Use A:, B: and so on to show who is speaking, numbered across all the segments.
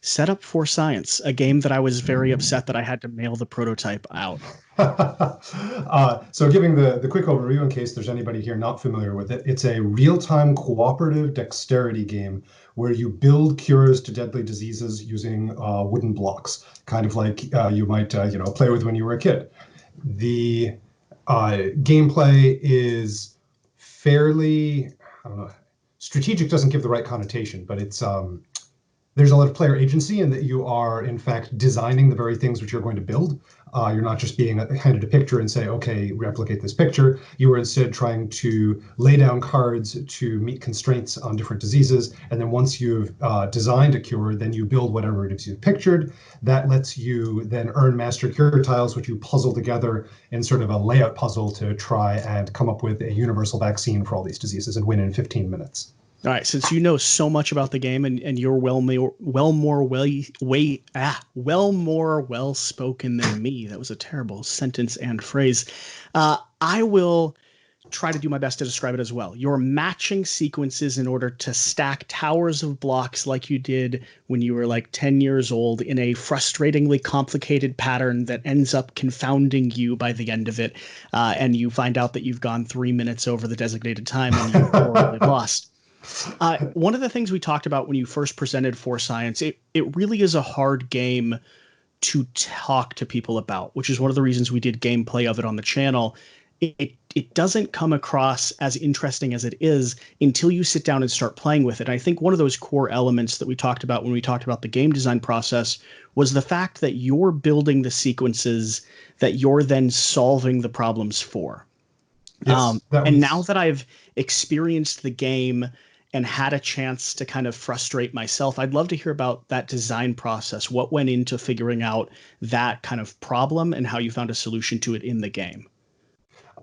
A: set up for science, a game that I was very upset that I had to mail the prototype out.
B: So giving the quick overview in case there's anybody here not familiar with it, it's a real-time cooperative dexterity game where you build cures to deadly diseases using wooden blocks, kind of like you might play with when you were a kid. The gameplay is fairly, I don't know, strategic doesn't give the right connotation, but it's there's a lot of player agency in that you are, in fact, designing the very things which you're going to build. You're not just being handed a picture and say, okay, replicate this picture. You are instead trying to lay down cards to meet constraints on different diseases. And then once you've designed a cure, then you build whatever it is you've pictured. That lets you then earn master cure tiles, which you puzzle together in sort of a layout puzzle to try and come up with a universal vaccine for all these diseases and win in 15 minutes.
A: All right, since you know so much about the game and you're well more well spoken than me. That was a terrible sentence and phrase. I will try to do my best to describe it as well. You're matching sequences in order to stack towers of blocks like you did when you were like 10 years old in a frustratingly complicated pattern that ends up confounding you by the end of it. And you find out that you've gone 3 minutes over the designated time and you've horribly lost. One of the things we talked about when you first presented For Science, it really is a hard game to talk to people about, which is one of the reasons we did gameplay of it on the channel. It doesn't come across as interesting as it is until you sit down and start playing with it. I think one of those core elements that we talked about when we talked about the game design process was the fact that you're building the sequences that you're then solving the problems for.
B: Yes,
A: And now that I've experienced the game and had a chance to kind of frustrate myself, I'd love to hear about that design process. What went into figuring out that kind of problem and how you found a solution to it in the game?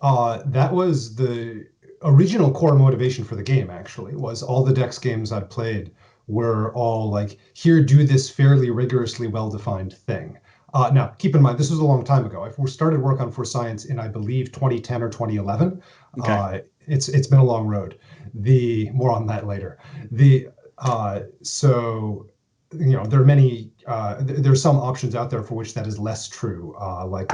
B: That was the original core motivation for the game, actually, was all the Dex games I've played were all like, here, do this fairly rigorously well-defined thing. Now, keep in mind, this was a long time ago. I started work on For Science in, I believe, 2010 or 2011.
A: Okay.
B: It's been a long road. More on that later. So there are many. There's some options out there for which that is less true. Like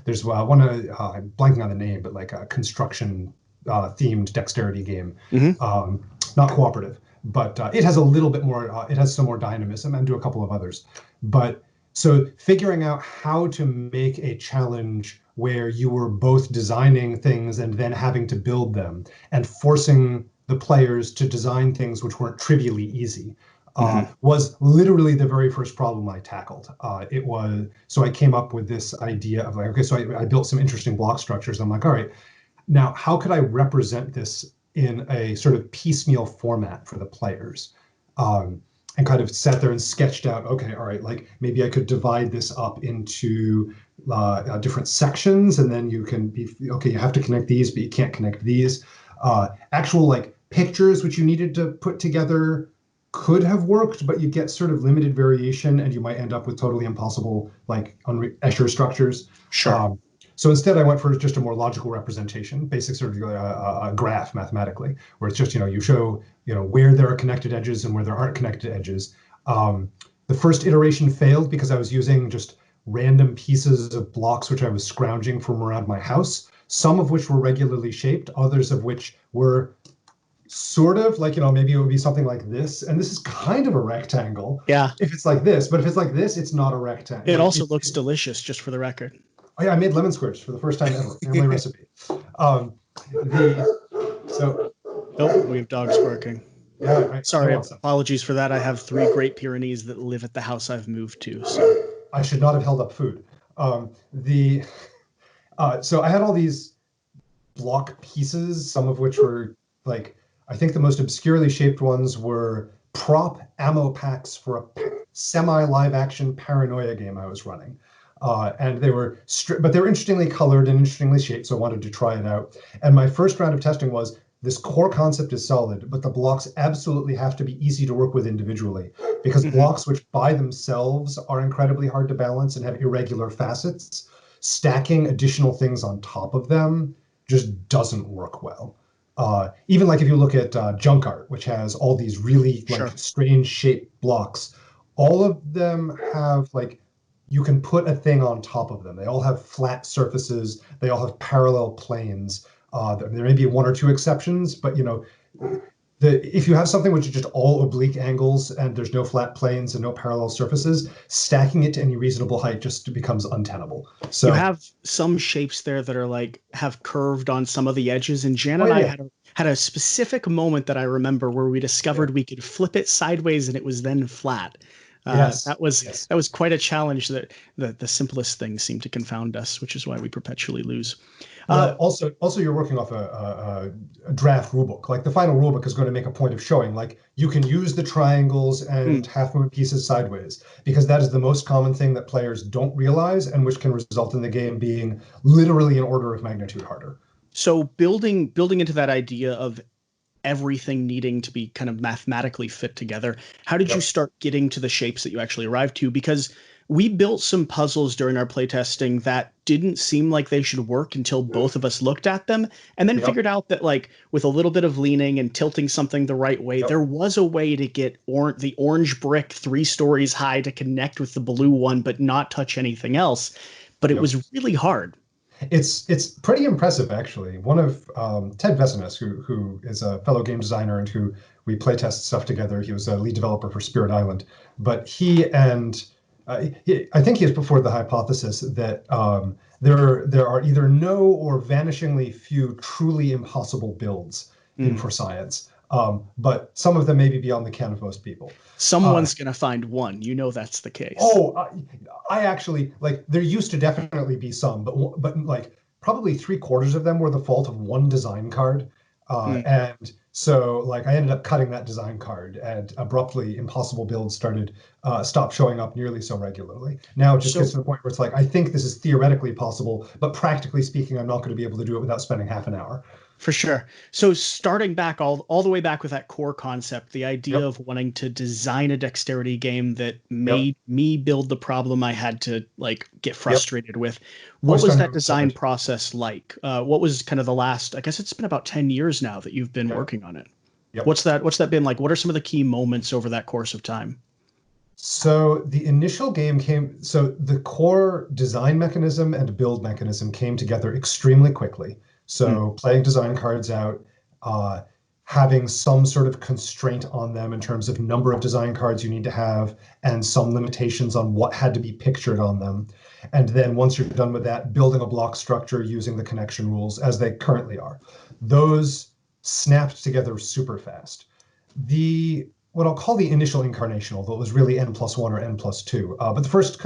B: there's one I'm blanking on the name, but like a construction themed dexterity game.
A: Mm-hmm.
B: Not cooperative, but it has a little bit more. It has some more dynamism, and do a couple of others. But so figuring out how to make a challenge where you were both designing things and then having to build them and forcing the players to design things which weren't trivially easy was literally the very first problem I tackled. So I came up with this idea of like, okay, so I built some interesting block structures. I'm like, all right, now how could I represent this in a sort of piecemeal format for the players? And kind of sat there and sketched out, okay, all right, like maybe I could divide this up into different sections, and then you can be, okay, you have to connect these, but you can't connect these. Actual like pictures which you needed to put together could have worked, but you get sort of limited variation, and you might end up with totally impossible like Escher structures.
A: Sure.
B: So instead, I went for just a more logical representation, basic sort of a graph mathematically, where it's just you show where there are connected edges and where there aren't connected edges. The first iteration failed because I was using just random pieces of blocks which I was scrounging from around my house, some of which were regularly shaped, others of which were sort of like, maybe it would be something like this. And this is kind of a rectangle
A: Yeah.
B: if it's like this, but if it's like this, it's not a rectangle.
A: It also looks delicious, just for the record.
B: Oh yeah, I made lemon squares for the first time ever. Family recipe. So
A: Oh, we have dogs barking.
B: yeah, right.
A: Sorry, apologies for that. I have 3 Great Pyrenees that live at the house I've moved to. So
B: I should not have held up food. So I had all these block pieces, some of which were like, I think the most obscurely shaped ones were prop ammo packs for a semi-live action paranoia game I was running. And they were, but they were interestingly colored and interestingly shaped, so I wanted to try it out. And my first round of testing was, this core concept is solid, but the blocks absolutely have to be easy to work with individually, because blocks which by themselves are incredibly hard to balance and have irregular facets, stacking additional things on top of them just doesn't work well. Even like if you look at junk art, which has all these really like strange shaped blocks, all of them have like, you can put a thing on top of them. They all have flat surfaces. They all have parallel planes. There may be one or two exceptions, but if you have something which is just all oblique angles and there's no flat planes and no parallel surfaces, stacking it to any reasonable height just becomes untenable. So
A: you have some shapes there that are like have curved on some of the edges, and Jan
B: oh
A: and I
B: yeah,
A: had a specific moment that I remember where we
B: yeah.
A: discovered we could flip it sideways and it was then flat.
B: Yes, yes.
A: That was quite a challenge that the simplest things seem to confound us, which is why we perpetually lose.
B: Well, also you're working off a draft rulebook. Like the final rulebook is going to make a point of showing like you can use the triangles and
A: Mm.
B: half moon pieces sideways because that is the most common thing that players don't realize and which can result in the game being literally an order of magnitude harder.
A: So building into that idea of everything needing to be kind of mathematically fit together. How did you
B: Yep.
A: start getting to the shapes that you actually arrived to? Because we built some puzzles during our playtesting that didn't seem like they should work until both of us looked at them and then
B: Yep.
A: figured out that like with a little bit of leaning and tilting something the right way,
B: Yep.
A: there was a way to get the orange brick 3 stories high to connect with the blue one, but not touch anything else. But it
B: Yep.
A: was really hard.
B: It's pretty impressive, actually. One of Ted Vesenes, who is a fellow game designer and who we playtest stuff together. He was a lead developer for Spirit Island, but I think he has put forward the hypothesis that there are either no or vanishingly few truly impossible builds in
A: Mm.
B: For Science, but some of them may be beyond the ken of most people. Uh,
A: Someone's going to find one. You know that's the case.
B: Oh, I actually like there used to definitely be some, but like probably three-quarters of them were the fault of one design card.
A: Mm.
B: And so like I ended up cutting that design card and abruptly impossible builds stopped showing up nearly so regularly. Now it just gets
A: So
B: to the point where it's like I think this is theoretically possible, but practically speaking, I'm not going to be able to do it without spending half an hour.
A: for sure. So starting back all the way back with that core concept, the idea
B: Yep,
A: of wanting to design a dexterity game that
B: yep,
A: made me build the problem I had to like get
B: yep.
A: frustrated with. What
B: Most
A: was that design
B: unrealistic.
A: process like? What was kind of the last, I guess it's been about 10 years now that you've been
B: Yep,
A: working on it.
B: yep.
A: What's that been like? What are some of the key moments over that course of time?
B: So the initial game so the core design mechanism and build mechanism came together extremely quickly.
A: Mm.
B: So playing design cards out, uh, having some sort of constraint on them in terms of number of design cards you need to have, and some limitations on what had to be pictured on them. And then once you're done with that, building a block structure using the connection rules as they currently are. Those snapped together super fast. The what I'll call the initial incarnation, although it was really N+1 or N+2. But the first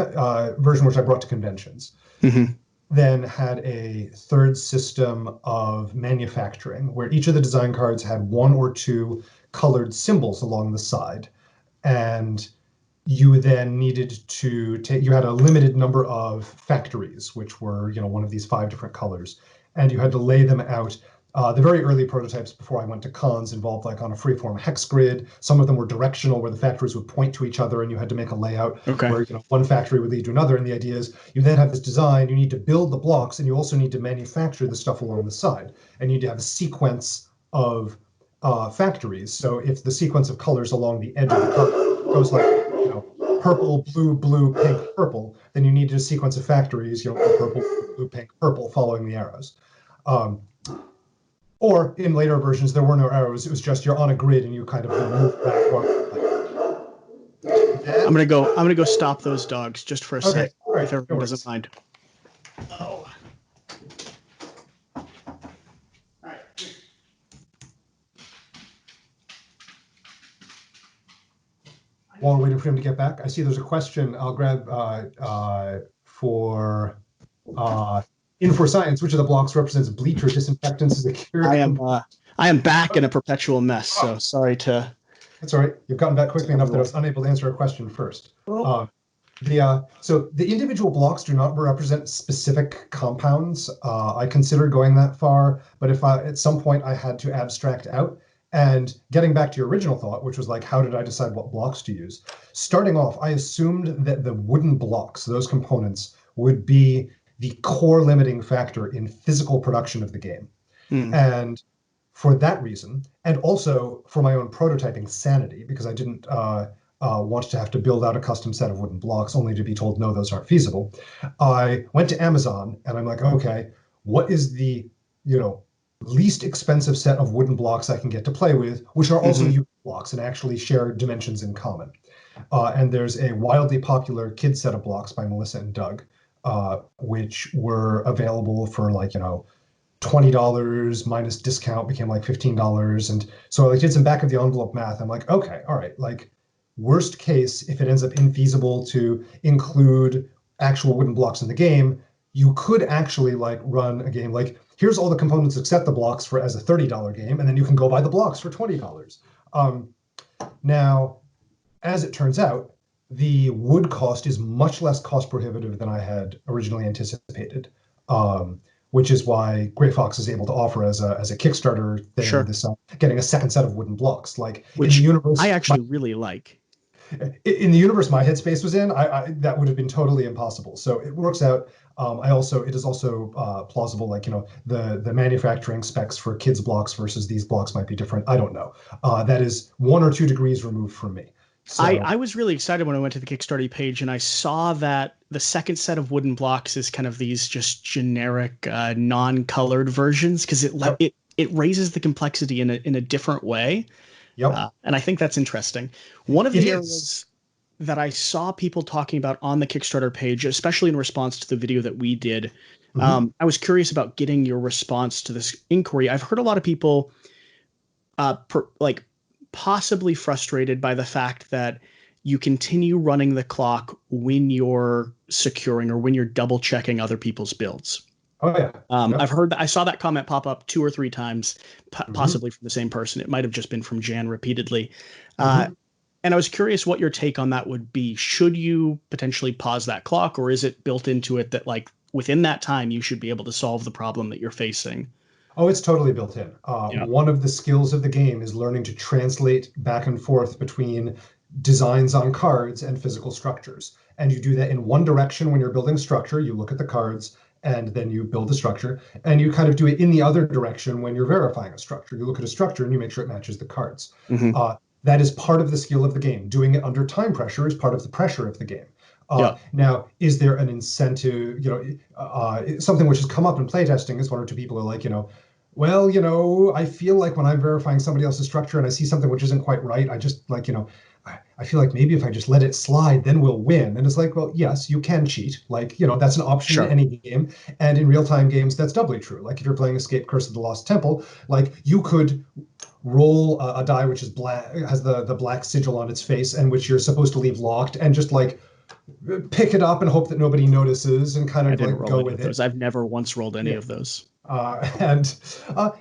B: version, which I brought to conventions,
A: Mm-hmm.
B: then had a third system of manufacturing, where each of the design cards had one or two colored symbols along the side. And you then needed to take, you had a limited number of factories, which were, one of these 5 different colors. And you had to lay them out. The very early prototypes before I went to cons involved like on a freeform hex grid. Some of them were directional where the factories would point to each other and you had to make a layout
A: Okay.
B: where one factory would lead to another. And the idea is you then have this design, you need to build the blocks and you also need to manufacture the stuff along the side. And you need to have a sequence of factories. So if the sequence of colors along the edge of the card goes like, purple, blue, blue, pink, purple, then you need a sequence of factories, purple, blue, pink, purple, following the arrows. Um, or in later versions, there were no arrows. It was just you're on a grid and you kind of move back.
A: I'm gonna go stop those dogs just for a
B: Okay,
A: sec,
B: all right,
A: if
B: no
A: everyone doesn't
B: worries.
A: mind. Oh.
B: While we're waiting for him to get back, I see there's a question. I'll grab for in For Science, which of the blocks represents bleach or disinfectants as a cure?
A: I am back in a perpetual mess, so sorry to
B: That's all right. You've gotten back quickly enough that I
A: everyone.
B: was unable to answer a question first.
A: Oh.
B: So the individual blocks do not represent specific compounds. I considered going that far, but if at some point I had to abstract out, and getting back to your original thought, which was like, how did I decide what blocks to use? Starting off, I assumed that the wooden blocks, those components, would be the core limiting factor in physical production of the game.
A: Hmm.
B: And for that reason, and also for my own prototyping sanity, because wanted to have to build out a custom set of wooden blocks, only to be told, no, those aren't feasible. I went to Amazon and I'm like, okay, what is the, least expensive set of wooden blocks I can get to play with, which are also
A: Mm-hmm.
B: blocks and actually share dimensions in common. And there's a wildly popular kid set of blocks by Melissa and Doug, which were available for like, $20 minus discount became like $15. And so I did some back of the envelope math. I'm like, okay, all right, like worst case, if it ends up infeasible to include actual wooden blocks in the game, you could actually like run a game like, here's all the components except the blocks for as a $30 game, and then you can go buy the blocks for $20. Now, as it turns out, the wood cost is much less cost prohibitive than I had originally anticipated, which is why Grey Fox is able to offer as a Kickstarter thing
A: Sure.
B: this getting a second set of wooden blocks. Like in the
A: Which I
B: universe,
A: actually really like.
B: my headspace was in, I that would have been totally impossible. So it works out. It is also plausible, like the manufacturing specs for kids blocks versus these blocks might be different. I don't know. That is 1 or 2 degrees removed from me.
A: I
B: So
A: was really excited when I went to the Kickstarter page and I saw that the second set of wooden blocks is kind of these just generic non-colored versions because
B: yep,
A: it raises the complexity in a different way.
B: yep,
A: And I think that's interesting. One of
B: it
A: the
B: is.
A: areas that I saw people talking about on the Kickstarter page, especially in response to the video that we did,
B: Mhm.
A: I was curious about getting your response to this inquiry. I've heard a lot of people like possibly frustrated by the fact that you continue running the clock when you're securing or when you're double checking other people's builds.
B: Oh yeah,
A: I've
B: yep.
A: heard that I saw that comment pop up 2 or 3 times,
B: Hmm.
A: possibly from the same person. It might have just been from Jan repeatedly. Uh,
B: Hmm.
A: and I was curious what your take on that would be. Should you potentially pause that clock, or is it built into it that like within that time you should be able to solve the problem that you're facing?
B: Oh, it's totally built in.
A: Yeah.
B: One of the skills of the game is learning to translate back and forth between designs on cards and physical structures. And you do that in one direction when you're building structure. You look at the cards and then you build the structure. And you kind of do it in the other direction when you're verifying a structure. You look at a structure and you make sure it matches the cards.
A: Hmm.
B: That is part of the skill of the game. Doing it under time pressure is part of the pressure of the game.
A: Yeah.
B: Now, is there an incentive? Something which has come up in playtesting is 1 or 2 people are like, well, I feel like when I'm verifying somebody else's structure and I see something which isn't quite right, I just like, I feel like maybe if I just let it slide, then we'll win. And it's like, well, yes, you can cheat. Like, that's an option in
A: Sure.
B: any game. And in real-time games, that's doubly true. Like if you're playing Escape Curse of the Lost Temple, like you could roll a die which is black, has the black sigil on its face, and which you're supposed to leave locked, and just like pick it up and hope that nobody notices and kind
A: I
B: of
A: didn't
B: like
A: roll
B: go
A: any
B: with
A: of those.
B: it.
A: I've never once rolled any
B: Yeah.
A: of those.
B: And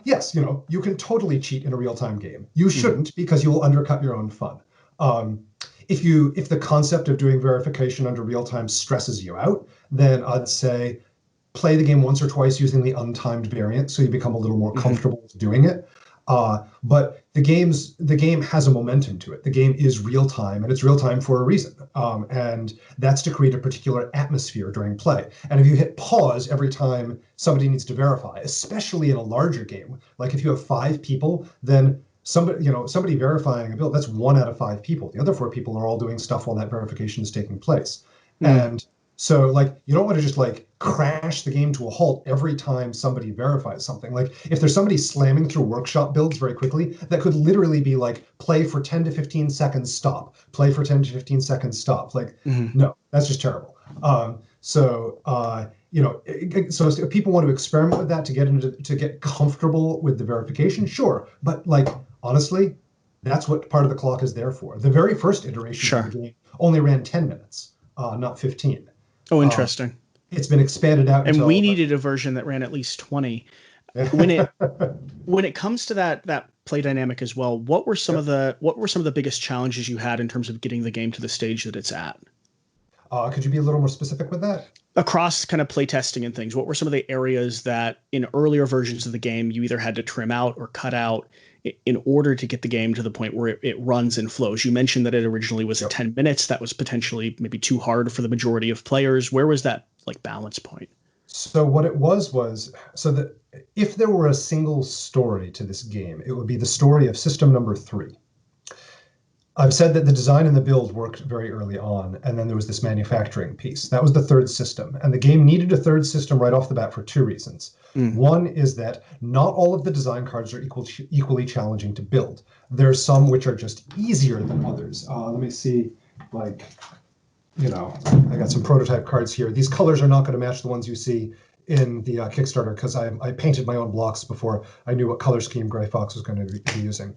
B: yes, you can totally cheat in a real-time game. You
A: Hmm.
B: shouldn't because you will undercut your own fun. Um, if the concept of doing verification under real time stresses you out, then I'd say play the game once or twice using the untimed variant so you become a little more
A: Hmm.
B: comfortable with doing it. But the game has a momentum to it. The game is real time, and it's real time for a reason, and that's to create a particular atmosphere during play. And if you hit pause every time somebody needs to verify, especially in a larger game, like if you have 5 people, then somebody verifying a build, that's 1 out of 5 people. The other 4 people are all doing stuff while that verification is taking place.
A: Mm.
B: And so like you don't want to just like crash the game to a halt every time somebody verifies something. Like if there's somebody slamming through workshop builds very quickly, that could literally be like play for 10 to 15 seconds, stop. Play for 10 to 15 seconds, stop. Like,
A: Hmm.
B: no, that's just terrible. So if people want to experiment with that to get comfortable with the verification, sure. But like honestly, that's what part of the clock is there for. The very first iterations of the
A: Sure.
B: game only ran 10 minutes, not 15.
A: Oh,
B: Uh,
A: interesting.
B: it's been expanded out
A: And we
B: until
A: needed a version that ran at least 20. When it when it comes to that play dynamic as well,
B: Yep.
A: what were some of the biggest challenges you had in terms of getting the game to the stage that it's at?
B: Could you be a little more specific with that?
A: Across kind of play testing and things, what were some of the areas that in earlier versions of the game you either had to trim out or cut out in order to get the game to the point where it runs and flows? You mentioned that it originally was at
B: Yep.
A: 10 minutes. That was potentially maybe too hard for the majority of players. Where was that like balance point?
B: So what it was so that if there were a single story to this game, it would be the story of system number 3. I've said that the design and the build worked very early on, and then there was this manufacturing piece. That was the third system, and the game needed a third system right off the bat for two reasons. One is that not all of the design cards are equally challenging to build. There's some which are just easier than others. Let me see, like, I got some prototype cards here. These colors are not going to match the ones you see in the Kickstarter because I painted my own blocks before I knew what color scheme Gray Fox was going to be using.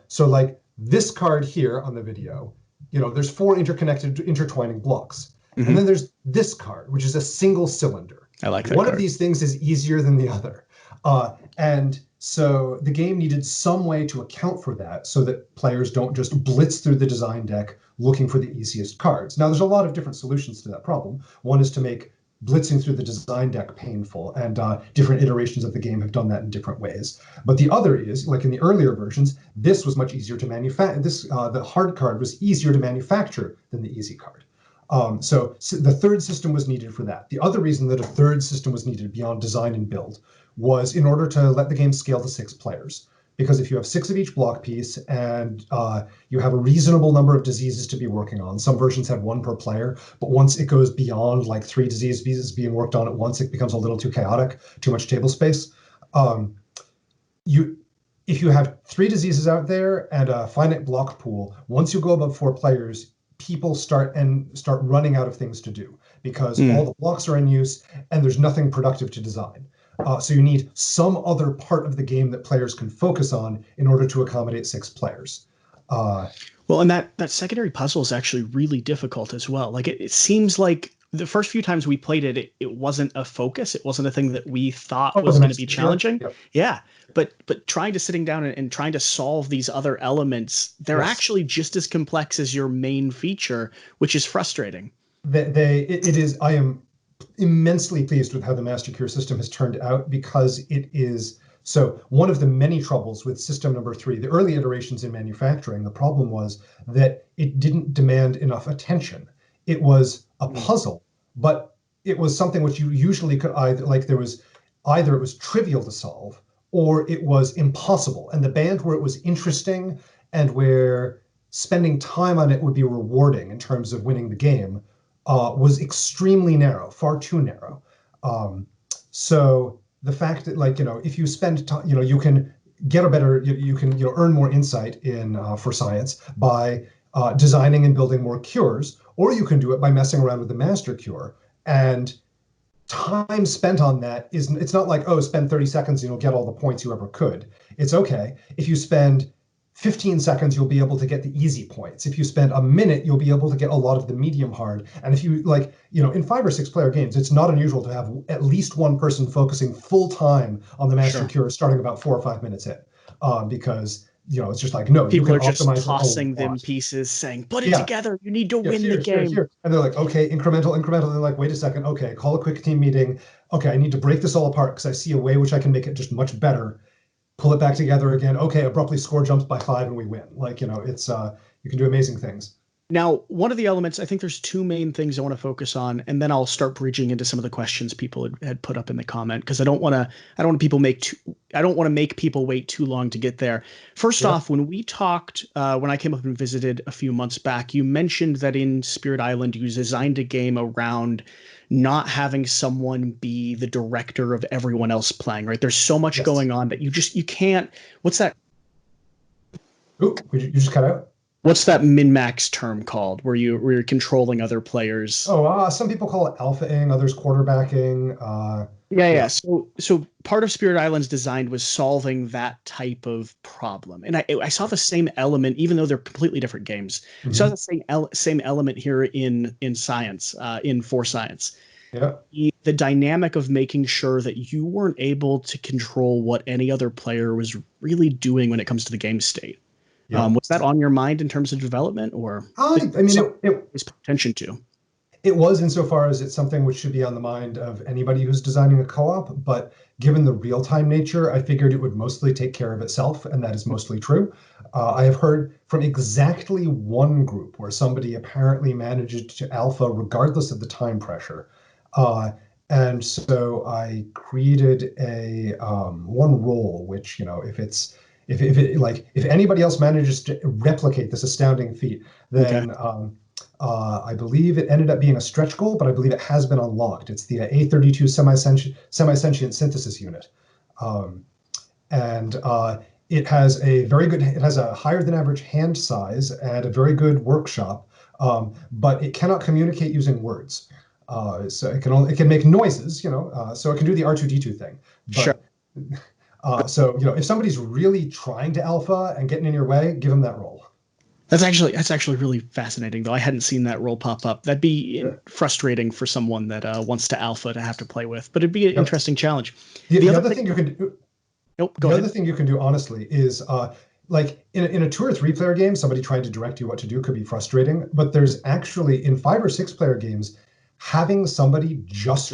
B: So like this card here on the video, there's four intertwining blocks. And then there's this card, which is a single cylinder.
A: I like that
B: One
A: card.
B: of these things is easier than the other. And so the game needed some way to account for that so that players don't just blitz through the design deck looking for the easiest cards. Now, there's a lot of different solutions to that problem. One is to make blitzing through the design deck painful, and different iterations of the game have done that in different ways. But the other is, like in the earlier versions, this was much easier to manufacture. The hard card was easier to manufacture than the easy card. So the third system was needed for that. The other reason that a third system was needed beyond design and build was in order to let the game scale to 6 players. Because if you have 6 of each block piece and you have a reasonable number of diseases to be working on, some versions have 1 per player, but once it goes beyond like 3 disease pieces being worked on at once, it becomes a little too chaotic, too much table space. If you have 3 diseases out there and a finite block pool, once you go above 4 players, people start running out of things to do because all the blocks are in use and there's nothing productive to design. So you need some other part of the game that players can focus on in order to accommodate 6 players.
A: Well, and that secondary puzzle is actually really difficult as well. Like it seems like the first few times we played it, it wasn't a focus. It wasn't a thing that we thought was going to be challenging. Yeah. But trying to sitting down and trying to solve these other elements, they're actually just as complex as your main feature, which is frustrating.
B: It is. I am immensely pleased with how the Master Cure system has turned out because it is. So one of the many troubles with system number 3, the early iterations in manufacturing, the problem was that it didn't demand enough attention. It was a puzzle, but it was something which you usually could either it was trivial to solve or it was impossible. And the band where it was interesting and where spending time on it would be rewarding in terms of winning the game was extremely narrow, far too narrow. So the fact that if you spend time, you can get a better, you can earn more insight in for science by designing and building more cures, or you can do it by messing around with the master cure. And time spent on that it's not like, oh, spend 30 seconds, get all the points you ever could. It's okay. If you spend 15 seconds, you'll be able to get the easy points. If you spend a minute, you'll be able to get a lot of the medium hard. And if you in 5 or 6 player games, it's not unusual to have at least one person focusing full time on the master cure starting about 4 or 5 minutes in, because it's just like, no,
A: people
B: you can
A: are just
B: optimize
A: tossing them pieces saying, put it together, you need to win the game.
B: And they're like, okay, incremental. And they're like, wait a second, okay, call a quick team meeting. Okay, I need to break this all apart because I see a way which I can make it just much better. Pull it back together again. Okay, abruptly score jumps by 5 and we win. It's you can do amazing things.
A: Now, one of the elements, I think there's 2 main things I want to focus on, and then I'll start bridging into some of the questions people had put up in the comment because I don't want to make people wait too long to get there. First off, when we talked, when I came up and visited a few months back, you mentioned that in Spirit Island you designed a game around not having someone be the director of everyone else playing, right? There's so much going on that you can't. What's that?
B: Ooh, you just cut out.
A: What's that min-max term called where you're controlling other players?
B: Some people call it alphaing, others quarterbacking.
A: Yeah. So part of Spirit Island's design was solving that type of problem. And I saw the same element, even though they're completely different games. I saw the same element here in science, in For Science.
B: Yeah.
A: The dynamic of making sure that you weren't able to control what any other player was really doing when it comes to the game state. Yeah. Was that on your mind in terms of development, or it was attention to?
B: It was, insofar as it's something which should be on the mind of anybody who's designing a co-op. But given the real-time nature, I figured it would mostly take care of itself, and that is mostly true. I have heard from exactly one group where somebody apparently managed to alpha regardless of the time pressure. And so I created a one role, which, if if anybody else manages to replicate this astounding feat,
A: Okay.
B: then I believe it ended up being a stretch goal, but I believe it has been unlocked. It's the A32 semi-sentient synthesis unit. And it has a higher than average hand size and a very good workshop, but it cannot communicate using words. So it can make noises, so it can do the R2D2 thing.
A: Sure.
B: But so if somebody's really trying to alpha and getting in your way, give them that role.
A: That's actually really fascinating, though. I hadn't seen that role pop up. That'd be frustrating for someone that wants to alpha to have to play with, but it'd be an interesting challenge.
B: The other thing you can do.
A: Nope.
B: The other thing you can do, honestly, is like in a 2 or 3 player game, somebody trying to direct you what to do could be frustrating. But there's actually in 5 or 6 player games, having somebody just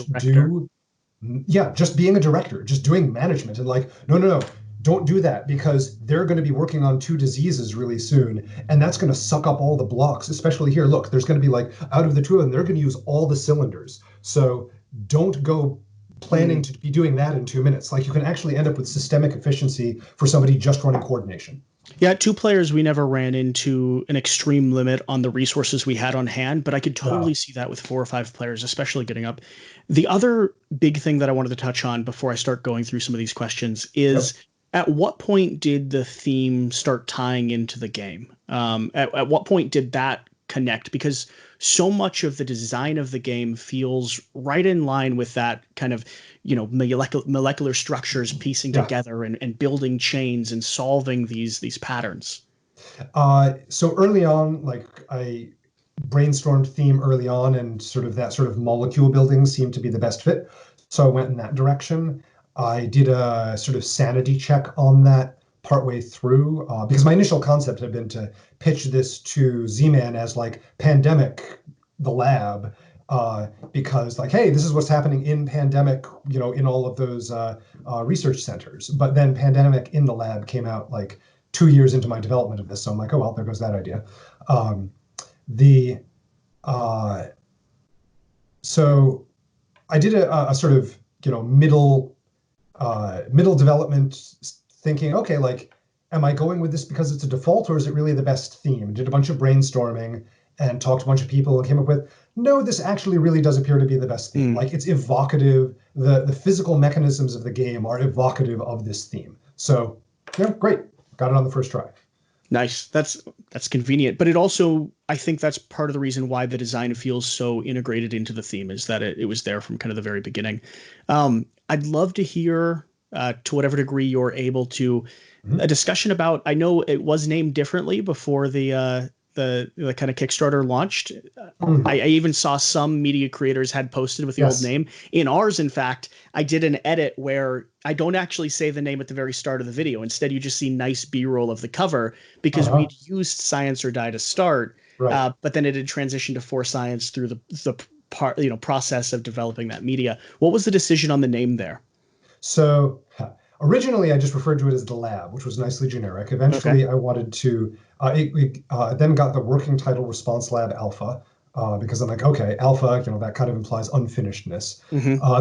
B: just being a director, just doing management, and like, no, don't do that, because they're going to be working on 2 diseases really soon, and that's going to suck up all the blocks. Especially here, look, there's going to be like, out of the 2 of them, they're going to use all the cylinders. So don't go planning to be doing that in 2 minutes. Like, you can actually end up with systemic efficiency for somebody just running coordination.
A: Yeah, 2 players, we never ran into an extreme limit on the resources we had on hand, but I could totally see that with 4 or 5 players, especially getting up. The other big thing that I wanted to touch on before I start going through some of these questions is, at what point did the theme start tying into the game? At what point did that connect? Because so much of the design of the game feels right in line with that kind of, molecular structures piecing together and building chains and solving these patterns.
B: So early on, like, I brainstormed theme early on, and that sort of molecule building seemed to be the best fit. So I went in that direction. I did a sort of sanity check on that partway through, because my initial concept had been to pitch this to Z-Man as like Pandemic, the lab, because like, hey, this is what's happening in Pandemic, in all of those research centers. But then Pandemic in the lab came out like 2 years into my development of this, so I'm like, oh well, there goes that idea. So I did a sort of middle development, thinking, okay, like, am I going with this because it's a default, or is it really the best theme? Did a bunch of brainstorming and talked to a bunch of people and came up with, no, this actually really does appear to be the best theme. Like, it's evocative. The physical mechanisms of the game are evocative of this theme. So, great. Got it on the first try.
A: Nice. That's convenient. But it also, I think that's part of the reason why the design feels so integrated into the theme, is that it was there from kind of the very beginning. I'd love to hear, to whatever degree you're able to, a discussion about, I know it was named differently before the kind of Kickstarter launched. I even saw some media creators had posted with the old name. In ours, in fact, I did an edit where I don't actually say the name at the very start of the video. Instead, you just see nice B-roll of the cover, because we'd used Science or Die to start, but then it had transitioned to For Science through the process of developing that media. What was the decision on the name there?
B: So originally, I just referred to it as the lab, which was nicely generic. Eventually, I wanted to. It then got the working title Response Lab Alpha, because I'm like, okay, Alpha, that kind of implies unfinishedness.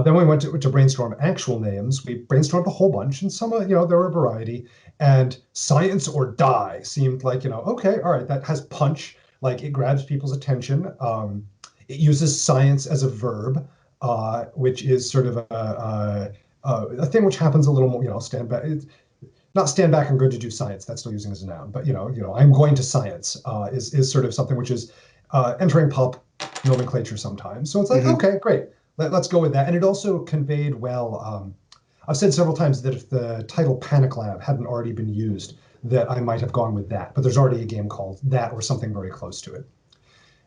B: Then we went to brainstorm actual names. We brainstormed a whole bunch, and some, there were a variety. And Science or Die seemed like, okay, all right, that has punch. Like, it grabs people's attention. It uses science as a verb, which is sort of a thing which happens a little more, stand back. Not stand back and go to do science. That's still using as a noun. But, I'm going to science is sort of something which is entering pop nomenclature sometimes. So it's like, okay, great. Let's go with that. And it also conveyed well. I've said several times that if the title Panic Lab hadn't already been used, that I might have gone with that. But there's already a game called that, or something very close to it.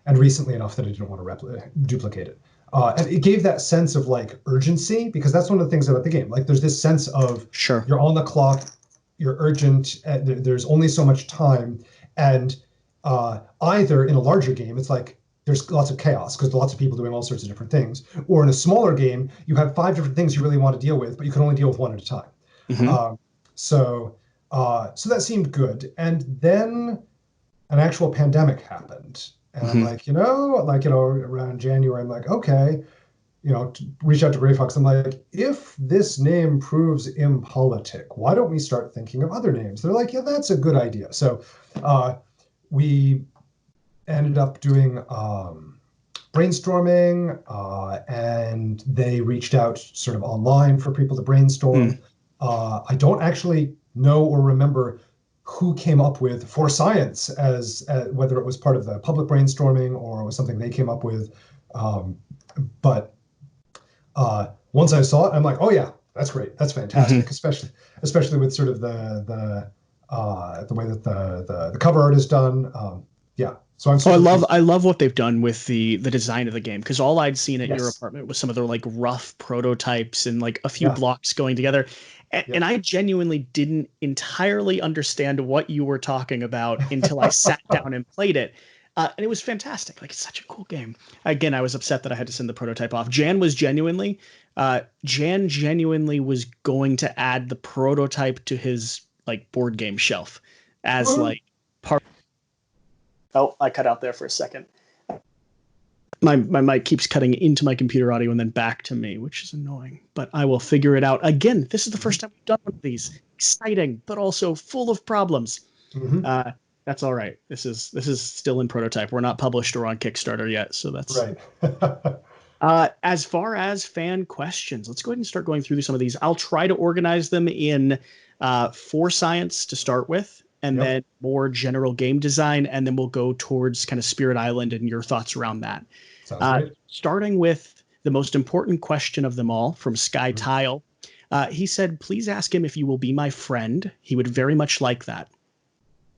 B: And recently enough that I didn't want to duplicate it. And it gave that sense of like urgency, because that's one of the things about the game. Like, there's this sense of you're on the clock, you're urgent, there's only so much time. And either in a larger game, it's like there's lots of chaos because lots of people doing all sorts of different things. Or in a smaller game, you have 5 different things you really want to deal with, but you can only deal with one at a time. So that seemed good. And then an actual pandemic happened. And I'm like, around January, I'm like, okay, reach out to Grey Fox. I'm like, if this name proves impolitic, why don't we start thinking of other names? They're like, yeah, that's a good idea. So we ended up doing brainstorming, and they reached out sort of online for people to brainstorm. I don't actually know or remember who came up with For Science as whether it was part of the public brainstorming or it was something they came up with. But once I saw it, I'm like, oh yeah, that's great, that's fantastic, especially with sort of the way that the cover art is done. Yeah. So
A: I love what they've done with the design of the game, because all I'd seen at your apartment was some of their like rough prototypes and like a few blocks going together. And I genuinely didn't entirely understand what you were talking about until I sat down and played it. And it was fantastic. Like, it's such a cool game. Again, I was upset that I had to send the prototype off. Jan genuinely was going to add the prototype to his like board game shelf as like part. Oh, I cut out there for a second. My mic keeps cutting into my computer audio and then back to me, which is annoying, but I will figure it out. Again, this is the first time we've done one of these. Exciting, but also full of problems. That's all right. This is still in prototype. We're not published or on Kickstarter yet, so that's
B: right.
A: As far as fan questions, let's go ahead and start going through some of these. I'll try to organize them in For Science to start with, and then more general game design, and then we'll go towards kind of Spirit Island and your thoughts around that.
B: Sounds great.
A: Starting with the most important question of them all from Sky Tile. He said, please ask him if you will be my friend. He would very much like that.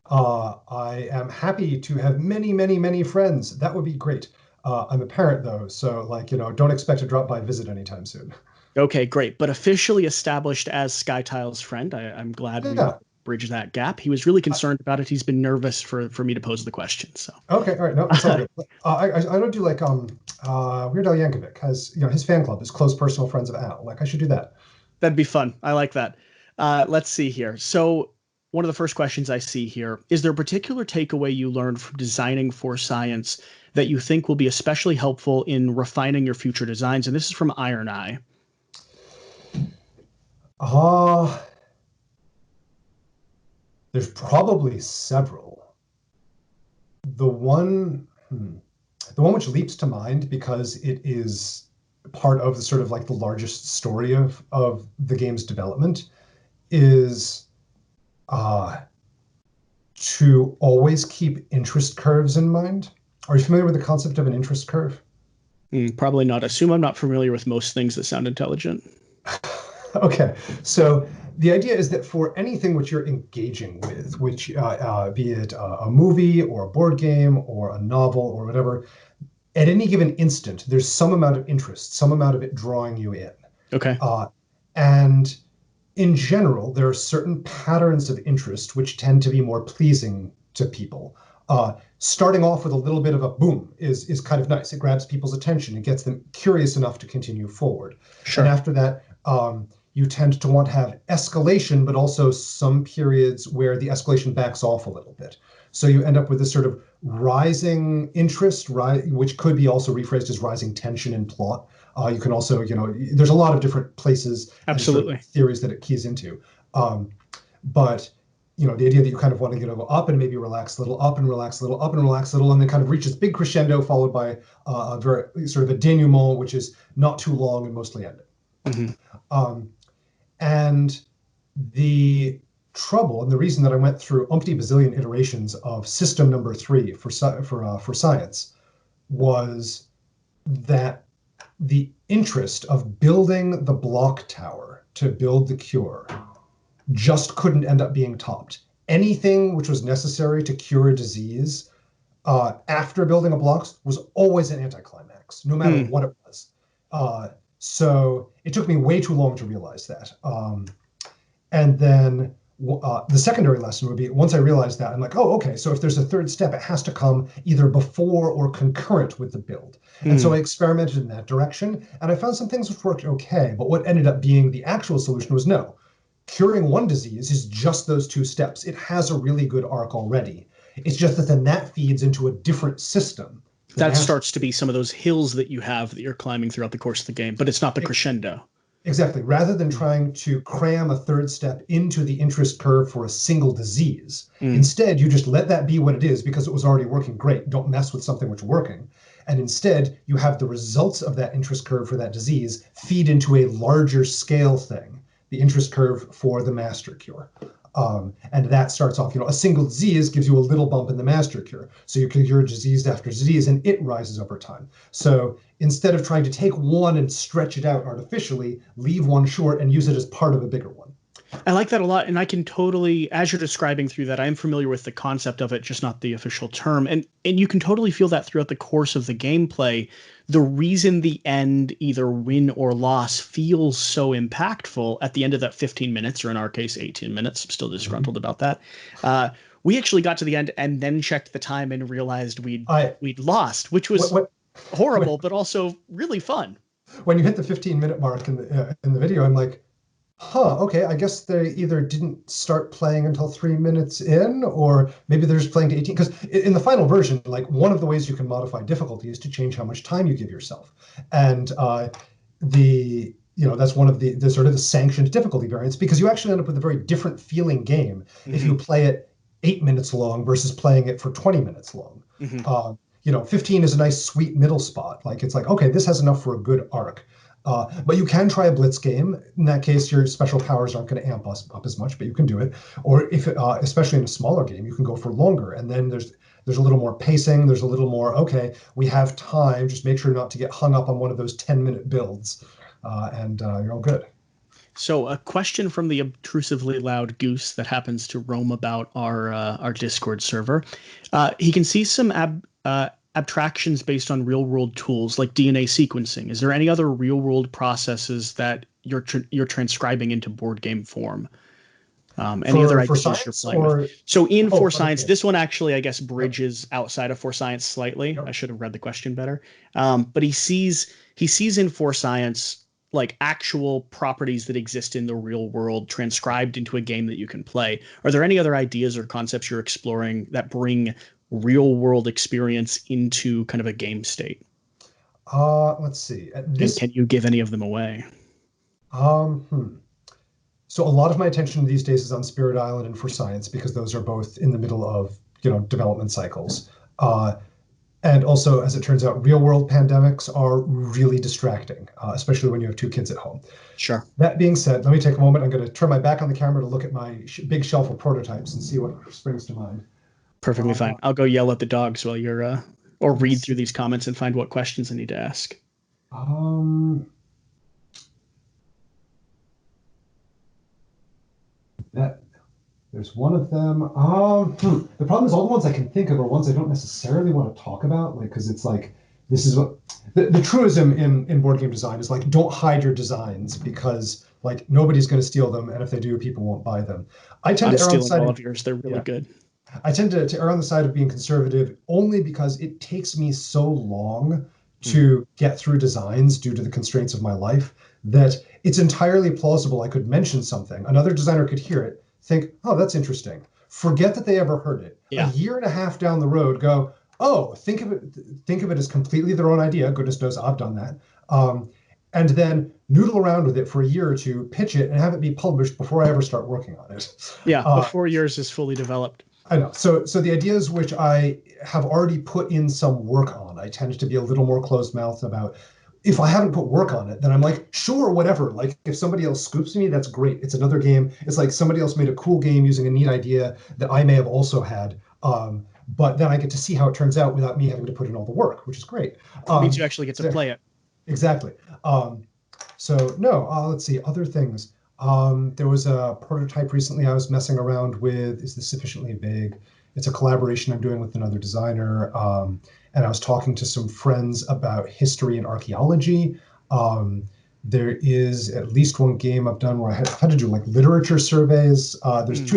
B: I am happy to have many, many, many friends. That would be great. I'm a parent, though, so don't expect to drop by and visit anytime soon.
A: Okay, great. But officially established as Sky Tile's friend. I'm glad we bridged that gap. He was really concerned about it. He's been nervous for me to pose the question. So
B: okay, all right, no, it's all good. I don't do like Weird Al Yankovic has his fan club is close personal friends of Al. Like I should do that.
A: That'd be fun. I like that. Let's see here. So one of the first questions I see here, is there a particular takeaway you learned from designing For Science that you think will be especially helpful in refining your future designs? And this is from Iron Eye.
B: There's probably several. The one which leaps to mind because it is part of the sort of like the largest story of the game's development is to always keep interest curves in mind. Are you familiar with the concept of an interest curve?
A: Probably not. Assume I'm not familiar with most things that sound intelligent.
B: Okay, so the idea is that for anything which you're engaging with, which be it a movie or a board game or a novel or whatever, at any given instant, there's some amount of interest, some amount of it drawing you in.
A: Okay.
B: And in general, there are certain patterns of interest which tend to be more pleasing to people. Starting off with a little bit of a boom is kind of nice. It grabs people's attention. It gets them curious enough to continue forward.
A: Sure.
B: And after that, you tend to want to have escalation, but also some periods where the escalation backs off a little bit. So you end up with this sort of rising interest, which could be also rephrased as rising tension in plot. You can also, there's a lot of different places,
A: absolutely,
B: and theories that it keys into. But the idea that you kind of want to go up and maybe relax a little, up and relax a little, up and relax a little, and then kind of reach this big crescendo followed by a very sort of a denouement, which is not too long and mostly ending. And the trouble and the reason that I went through umpty bazillion iterations of system number 3 for Science was that the interest of building the block tower to build the cure just couldn't end up being topped. Anything which was necessary to cure a disease after building a block was always an anticlimax, no matter what it was. So it took me way too long to realize that. And then the secondary lesson would be, once I realized that, I'm like, oh, okay, so if there's a third step, it has to come either before or concurrent with the build. And so I experimented in that direction, and I found some things which worked okay, but what ended up being the actual solution was no. Curing one disease is just those 2 steps. It has a really good arc already. It's just that then that feeds into a different system
A: That starts to be some of those hills that you have that you're climbing throughout the course of the game, but it's not the crescendo.
B: Exactly. Rather than trying to cram a third step into the interest curve for a single disease, instead, you just let that be what it is because it was already working great. Don't mess with something which is working. And instead, you have the results of that interest curve for that disease feed into a larger scale thing, the interest curve for the master cure. And that starts off, a single disease gives you a little bump in the master cure. So you can cure disease after disease, and it rises over time. So instead of trying to take one and stretch it out artificially, leave one short and use it as part of a bigger one.
A: I like that a lot, and I can totally, as you're describing through that, I'm familiar with the concept of it, just not the official term. And you can totally feel that throughout the course of the gameplay. The reason the end, either win or loss, feels so impactful at the end of that 15 minutes, or in our case, 18 minutes. I'm still disgruntled about that. We actually got to the end and then checked the time and realized we'd lost, which was horrible, but also really fun.
B: When you hit the 15-minute mark in the video, I'm like, okay, I guess they either didn't start playing until 3 minutes in, or maybe they're just playing to 18. Because in the final version, like, one of the ways you can modify difficulty is to change how much time you give yourself. And that's one of the sort of the sanctioned difficulty variants, because you actually end up with a very different feeling game if you play it 8 minutes long versus playing it for 20 minutes long. 15 is a nice sweet middle spot. Like, it's like, okay, this has enough for a good arc. But you can try a blitz game. In that case, your special powers aren't going to amp up as much, but you can do it. Or if, especially in a smaller game, you can go for longer. And then there's a little more pacing. There's a little more, okay, we have time. Just make sure not to get hung up on one of those 10-minute builds, and you're all good.
A: So a question from the obtrusively loud goose that happens to roam about our Discord server. He can see some abstractions based on real-world tools like DNA sequencing. Is there any other real-world processes that you're transcribing into board game form? Any other ideas you're playing with? So in For Science, this one actually, I guess, bridges outside of For Science slightly. I should have read the question better. But he sees in For Science like actual properties that exist in the real world transcribed into a game that you can play. Are there any other ideas or concepts you're exploring that bring real world experience into kind of a game state?
B: Let's see.
A: Can you give any of them away?
B: So a lot of my attention these days is on Spirit Island and For Science, because those are both in the middle of development cycles. And also, as it turns out, real world pandemics are really distracting, especially when you have 2 kids at home.
A: Sure.
B: That being said, let me take a moment. I'm going to turn my back on the camera to look at my big shelf of prototypes and see what springs to mind.
A: Perfectly fine. I'll go yell at the dogs while you're, or read through these comments and find what questions I need to ask.
B: There's one of them. The problem is all the ones I can think of are ones I don't necessarily want to talk about, like, because it's like, this is what the truism in board game design is, like, don't hide your designs, because like nobody's going to steal them, and if they do, people won't buy them. I tend to err on the side
A: all of yours. They're really good.
B: I tend to err on the side of being conservative, only because it takes me so long to get through designs due to the constraints of my life that it's entirely plausible I could mention something, another designer could hear it, think, oh, that's interesting, forget that they ever heard it. A year and a half down the road, go, oh, think of it as completely their own idea. Goodness knows I've done that. And then noodle around with it for a year or two, pitch it, and have it be published before I ever start working on it.
A: Yeah, before yours is fully developed.
B: I know. So the ideas which I have already put in some work on, I tend to be a little more closed-mouthed about. If I haven't put work on it, then I'm like, sure, whatever. Like, if somebody else scoops me, that's great. It's another game. It's like somebody else made a cool game using a neat idea that I may have also had. But then I get to see how it turns out without me having to put in all the work, which is great.
A: It means you actually get to play it.
B: Exactly. Let's see, other things. There was a prototype recently I was messing around with. Is this sufficiently vague? It's a collaboration I'm doing with another designer. And I was talking to some friends about history and archaeology. There is at least one game I've done where I had to do like literature surveys. There's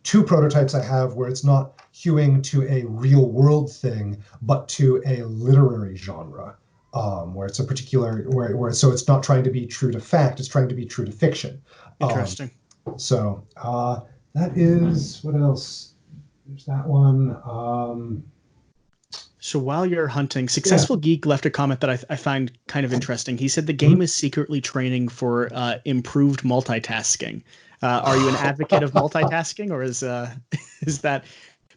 B: two prototypes I have where it's not hewing to a real world thing, but to a literary genre, where it's a particular, so it's not trying to be true to fact, it's trying to be true to fiction.
A: Interesting.
B: That is, what else? There's that one.
A: So while you're hunting, Successful Geek left a comment that I find kind of interesting. He said the game is secretly training for improved multitasking. Are you an advocate of multitasking, or is is that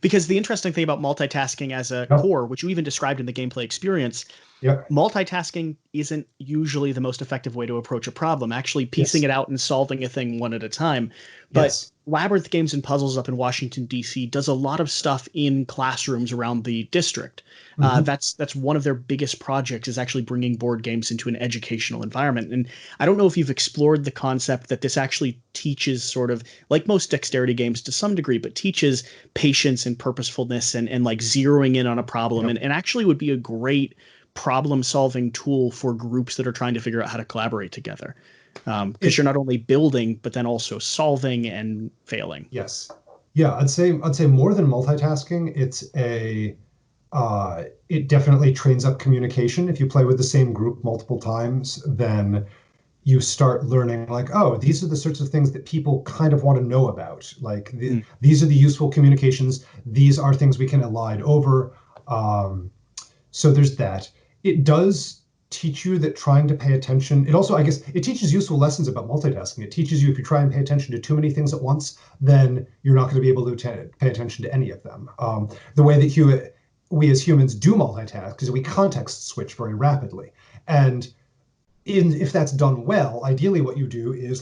A: because the interesting thing about multitasking as a core, which you even described in the gameplay experience, multitasking isn't usually the most effective way to approach a problem, actually piecing it out and solving a thing one at a time. But Labyrinth Games and Puzzles up in Washington, D.C. does a lot of stuff in classrooms around the district. That's one of their biggest projects, is actually bringing board games into an educational environment. And I don't know if you've explored the concept that this actually teaches, sort of like most dexterity games to some degree, but teaches patience and purposefulness and like zeroing in on a problem, and actually would be a great problem-solving tool for groups that are trying to figure out how to collaborate together. Because you're not only building, but then also solving and failing.
B: Yes. Yeah, I'd say more than multitasking, it definitely trains up communication. If you play with the same group multiple times, then you start learning, like, oh, these are the sorts of things that people kind of want to know about. Like these are the useful communications. These are things we can elide over. So there's that. It does teach you that trying to pay attention. It also, I guess, it teaches useful lessons about multitasking. It teaches you if you try and pay attention to too many things at once, then you're not going to be able to pay attention to any of them. The way that we as humans do multitask is we context switch very rapidly. And if that's done well, ideally what you do is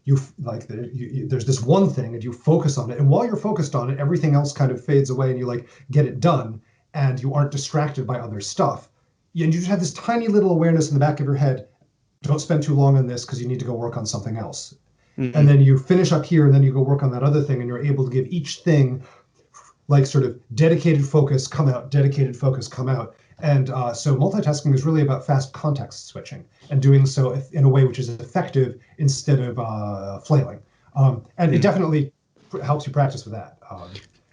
B: there's this one thing and you focus on it. And while you're focused on it, everything else kind of fades away and you like get it done and you aren't distracted by other stuff. And you just have this tiny little awareness in the back of your head. Don't spend too long on this because you need to go work on something else. And then you finish up here and then you go work on that other thing, and you're able to give each thing like sort of dedicated focus, come out, dedicated focus, come out. And so multitasking is really about fast context switching and doing so in a way which is effective instead of flailing. And it definitely helps you practice with that.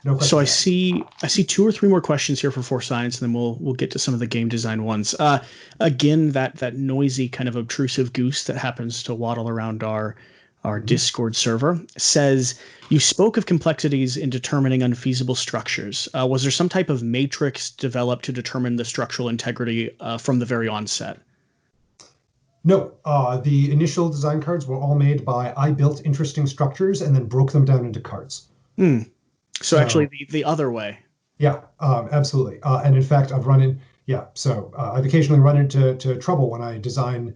B: No question.
A: So I see 2 or 3 more questions here for Force Science, and then we'll get to some of the game design ones. Again, that noisy kind of obtrusive goose that happens to waddle around our Discord server says, you spoke of complexities in determining unfeasible structures. Was there some type of matrix developed to determine the structural integrity from the very onset?
B: No, the initial design cards were all made by I built interesting structures and then broke them down into cards.
A: So actually the other way.
B: Yeah, absolutely. And in fact, I've occasionally run into trouble when I design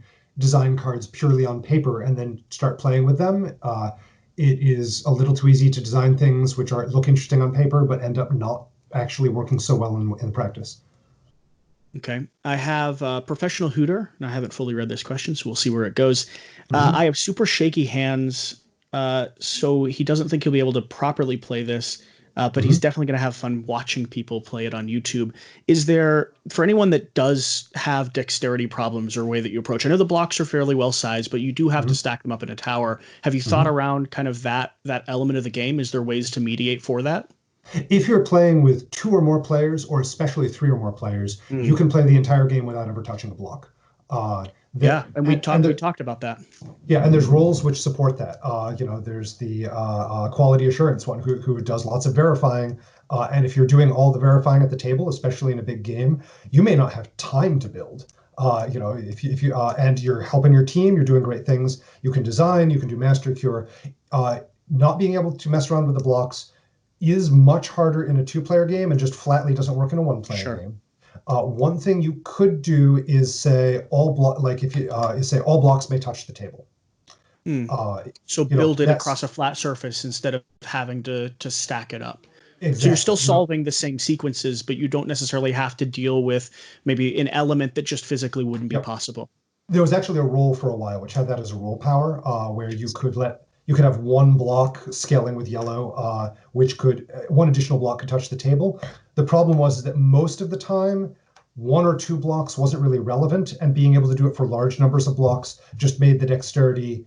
B: cards purely on paper and then start playing with them. It is a little too easy to design things which look interesting on paper, but end up not actually working so well in practice. Okay.
A: I have Professional Hooter, and I haven't fully read this question, so we'll see where it goes. I have super shaky hands, so he doesn't think he'll be able to properly play this. But he's definitely going to have fun watching people play it on YouTube. Is there, for anyone that does have dexterity problems or way that you approach, I know the blocks are fairly well sized, but you do have to stack them up in a tower. Have you thought around kind of that element of the game? Is there ways to mediate for that?
B: If you're playing with 2 or more players, or especially 3 or more players, you can play the entire game without ever touching a block.
A: And we talked about that.
B: Yeah, and there's roles which support that. There's the quality assurance one who does lots of verifying. And if you're doing all the verifying at the table, especially in a big game, you may not have time to build. If you and you're helping your team, you're doing great things. You can design, you can do master cure. Not being able to mess around with the blocks is much harder in a 2-player game and just flatly doesn't work in a 1-player game. One thing you could do is say all blocks may touch the table.
A: So build it across a flat surface instead of having to stack it up. Exactly. So you're still solving the same sequences, but you don't necessarily have to deal with maybe an element that just physically wouldn't be possible.
B: There was actually a role for a while which had that as a role power, where you could have one block scaling with yellow, one additional block could touch the table. The problem was that most of the time, 1 or 2 blocks wasn't really relevant, and being able to do it for large numbers of blocks just made the dexterity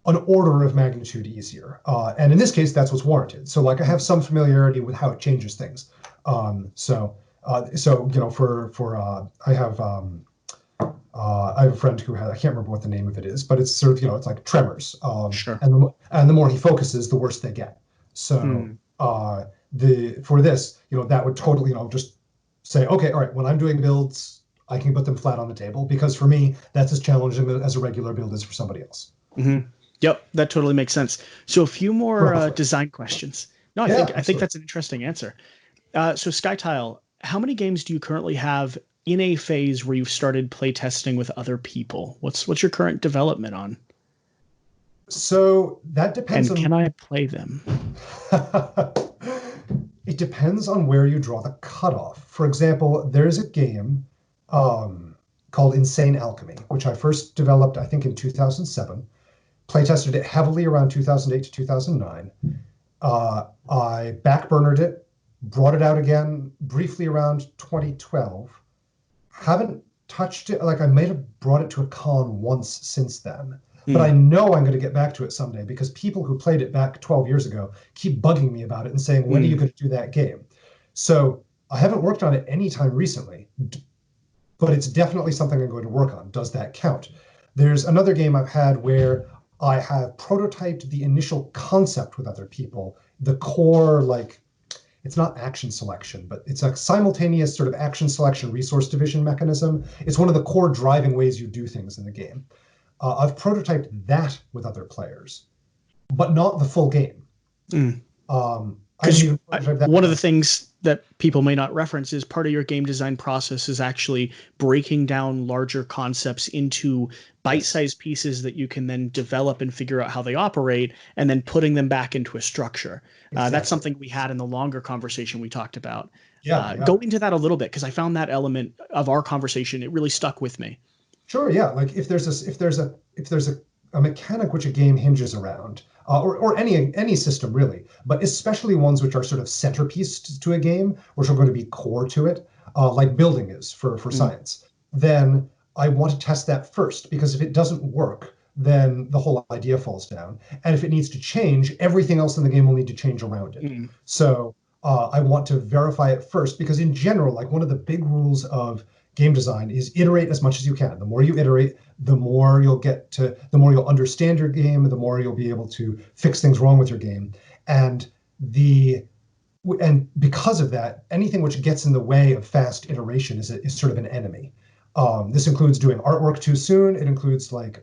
B: an order of magnitude easier. And in this case, that's what's warranted. So I have some familiarity with how it changes things. I have a friend who I can't remember what the name of it is, but it's sort of, it's like tremors.
A: Sure.
B: And the more he focuses, the worse they get. So for this, that would totally, just say, okay, all right, when I'm doing builds, I can put them flat on the table, because for me, that's as challenging as a regular build is for somebody else.
A: Mm-hmm. Yep, that totally makes sense. So a few more
B: Roughly.
A: design questions. No,
B: Yeah,
A: I think
B: absolutely.
A: that's an interesting answer. So Skytile, how many games do you currently have in a phase where you've started playtesting with other people? What's your current development on?
B: So that depends
A: And
B: on
A: can I play them?
B: it depends on where you draw the cutoff. For example, there's a game called Insane Alchemy, which I first developed, I think, in 2007. Playtested it heavily around 2008 to 2009. I backburnered it, brought it out again briefly around 2012. Haven't touched it. Like, I may have brought it to a con once since then, but I
A: Hmm.
B: know I'm going to get back to it someday, because people who played it back 12 years ago keep bugging me about it and saying, when are you
A: Hmm.
B: going to do that game? So I haven't worked on it anytime recently, but it's definitely something I'm going to work on. Does that count? There's another game I've had where I have prototyped the initial concept with other people, the core, like, it's not action selection, but it's a simultaneous sort of action selection resource division mechanism. It's one of the core driving ways you do things in the game. I've prototyped that with other players, but not the full game.
A: Hmm.
B: I didn't
A: Because
B: even prototype that
A: one of the
B: concept.
A: things that people may not reference is part of your game design process is actually breaking down larger concepts into
B: Yes,
A: bite-sized pieces that you can then develop and figure out how they operate, and then putting them back into a structure. That's
B: exactly.
A: something we had in the longer conversation we talked about.
B: Yeah, yeah.
A: Go into that a little bit because I found that element of our conversation, it really stuck with me.
B: Sure, yeah. Like, if there's a mechanic which a game hinges around, or any system really, but especially ones which are sort of centerpiece to a game, which are going to be core to it, like building is for
A: Mm,
B: science, then I want to test that first, because if it doesn't work, then the whole idea falls down. And if it needs to change, everything else in the game will need to change around it.
A: mm,
B: So I want to verify it first, because in general, like, one of the big rules of game design is iterate as much as you can. The more you iterate, the more you'll understand your game, the more you'll be able to fix things wrong with your game. And the and because of that, anything which gets in the way of fast iteration is sort of an enemy. This includes doing artwork too soon. It includes, like,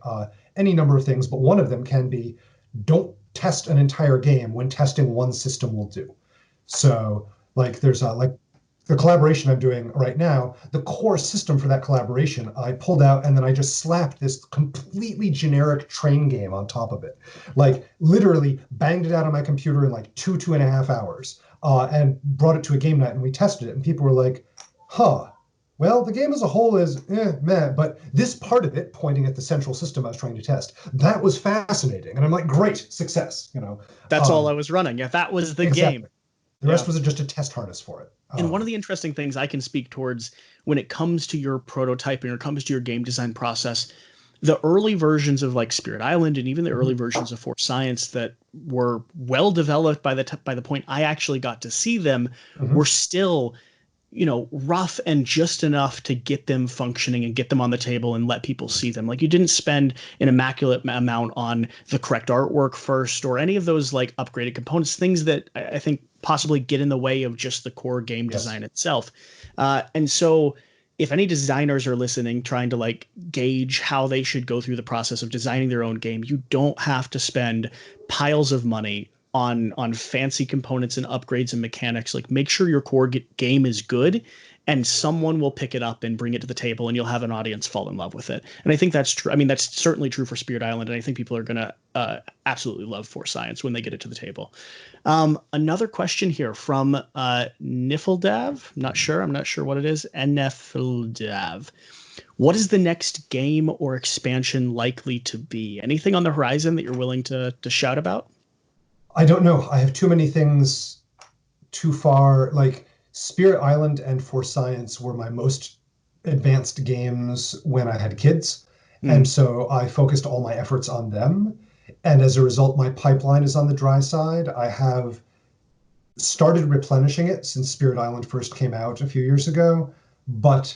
B: any number of things, but one of them can be, don't test an entire game when testing one system will do. So, like, there's like the collaboration I'm doing right now, the core system for that collaboration, I pulled out and then I just slapped this completely generic train game on top of it. Like, literally banged it out on my computer in like 2.5 hours, and brought it to a game night and we tested it. And people were like, huh, well, the game as a whole is meh, but this part of it, pointing at the central system I was trying to test, that was fascinating. And I'm like, great, success.
A: that's all I
B: Um,
A: was running. Yeah, that was the game.
B: exactly. The
A: Yeah.
B: rest was just a test harness for it.
A: And one of the interesting things I can speak towards when it comes to your prototyping or comes to your game design process, the early versions of like Spirit Island and even the early
B: Mhm,
A: versions of Force Science that were well developed by the point I actually got to see them were
B: mhm.
A: still, rough and just enough to get them functioning and get them on the table and let people see them. Like, you didn't spend an immaculate amount on the correct artwork first or any of those like upgraded components, things that I think possibly get in the way of just the core game
B: Yes.
A: design itself. And so if any designers are listening, trying to like gauge how they should go through the process of designing their own game, you don't have to spend piles of money on fancy components and upgrades and mechanics. Like, make sure your core game is good and someone will pick it up and bring it to the table and you'll have an audience fall in love with it. And I think that's true. I mean, that's certainly true for Spirit Island, and I think people are going to absolutely love Force Science when they get it to the table. Another question here from Nifldav. I'm not sure what it is. Nifldav. What is the next game or expansion likely to be? Anything on the horizon that you're willing to shout about?
B: I don't know. I have too many things too far. Like, Spirit Island and For Science were my most advanced games when I had kids. And
A: Mm,
B: so I focused all my efforts on them. And as a result, my pipeline is on the dry side. I have started replenishing it since Spirit Island first came out a few years ago. But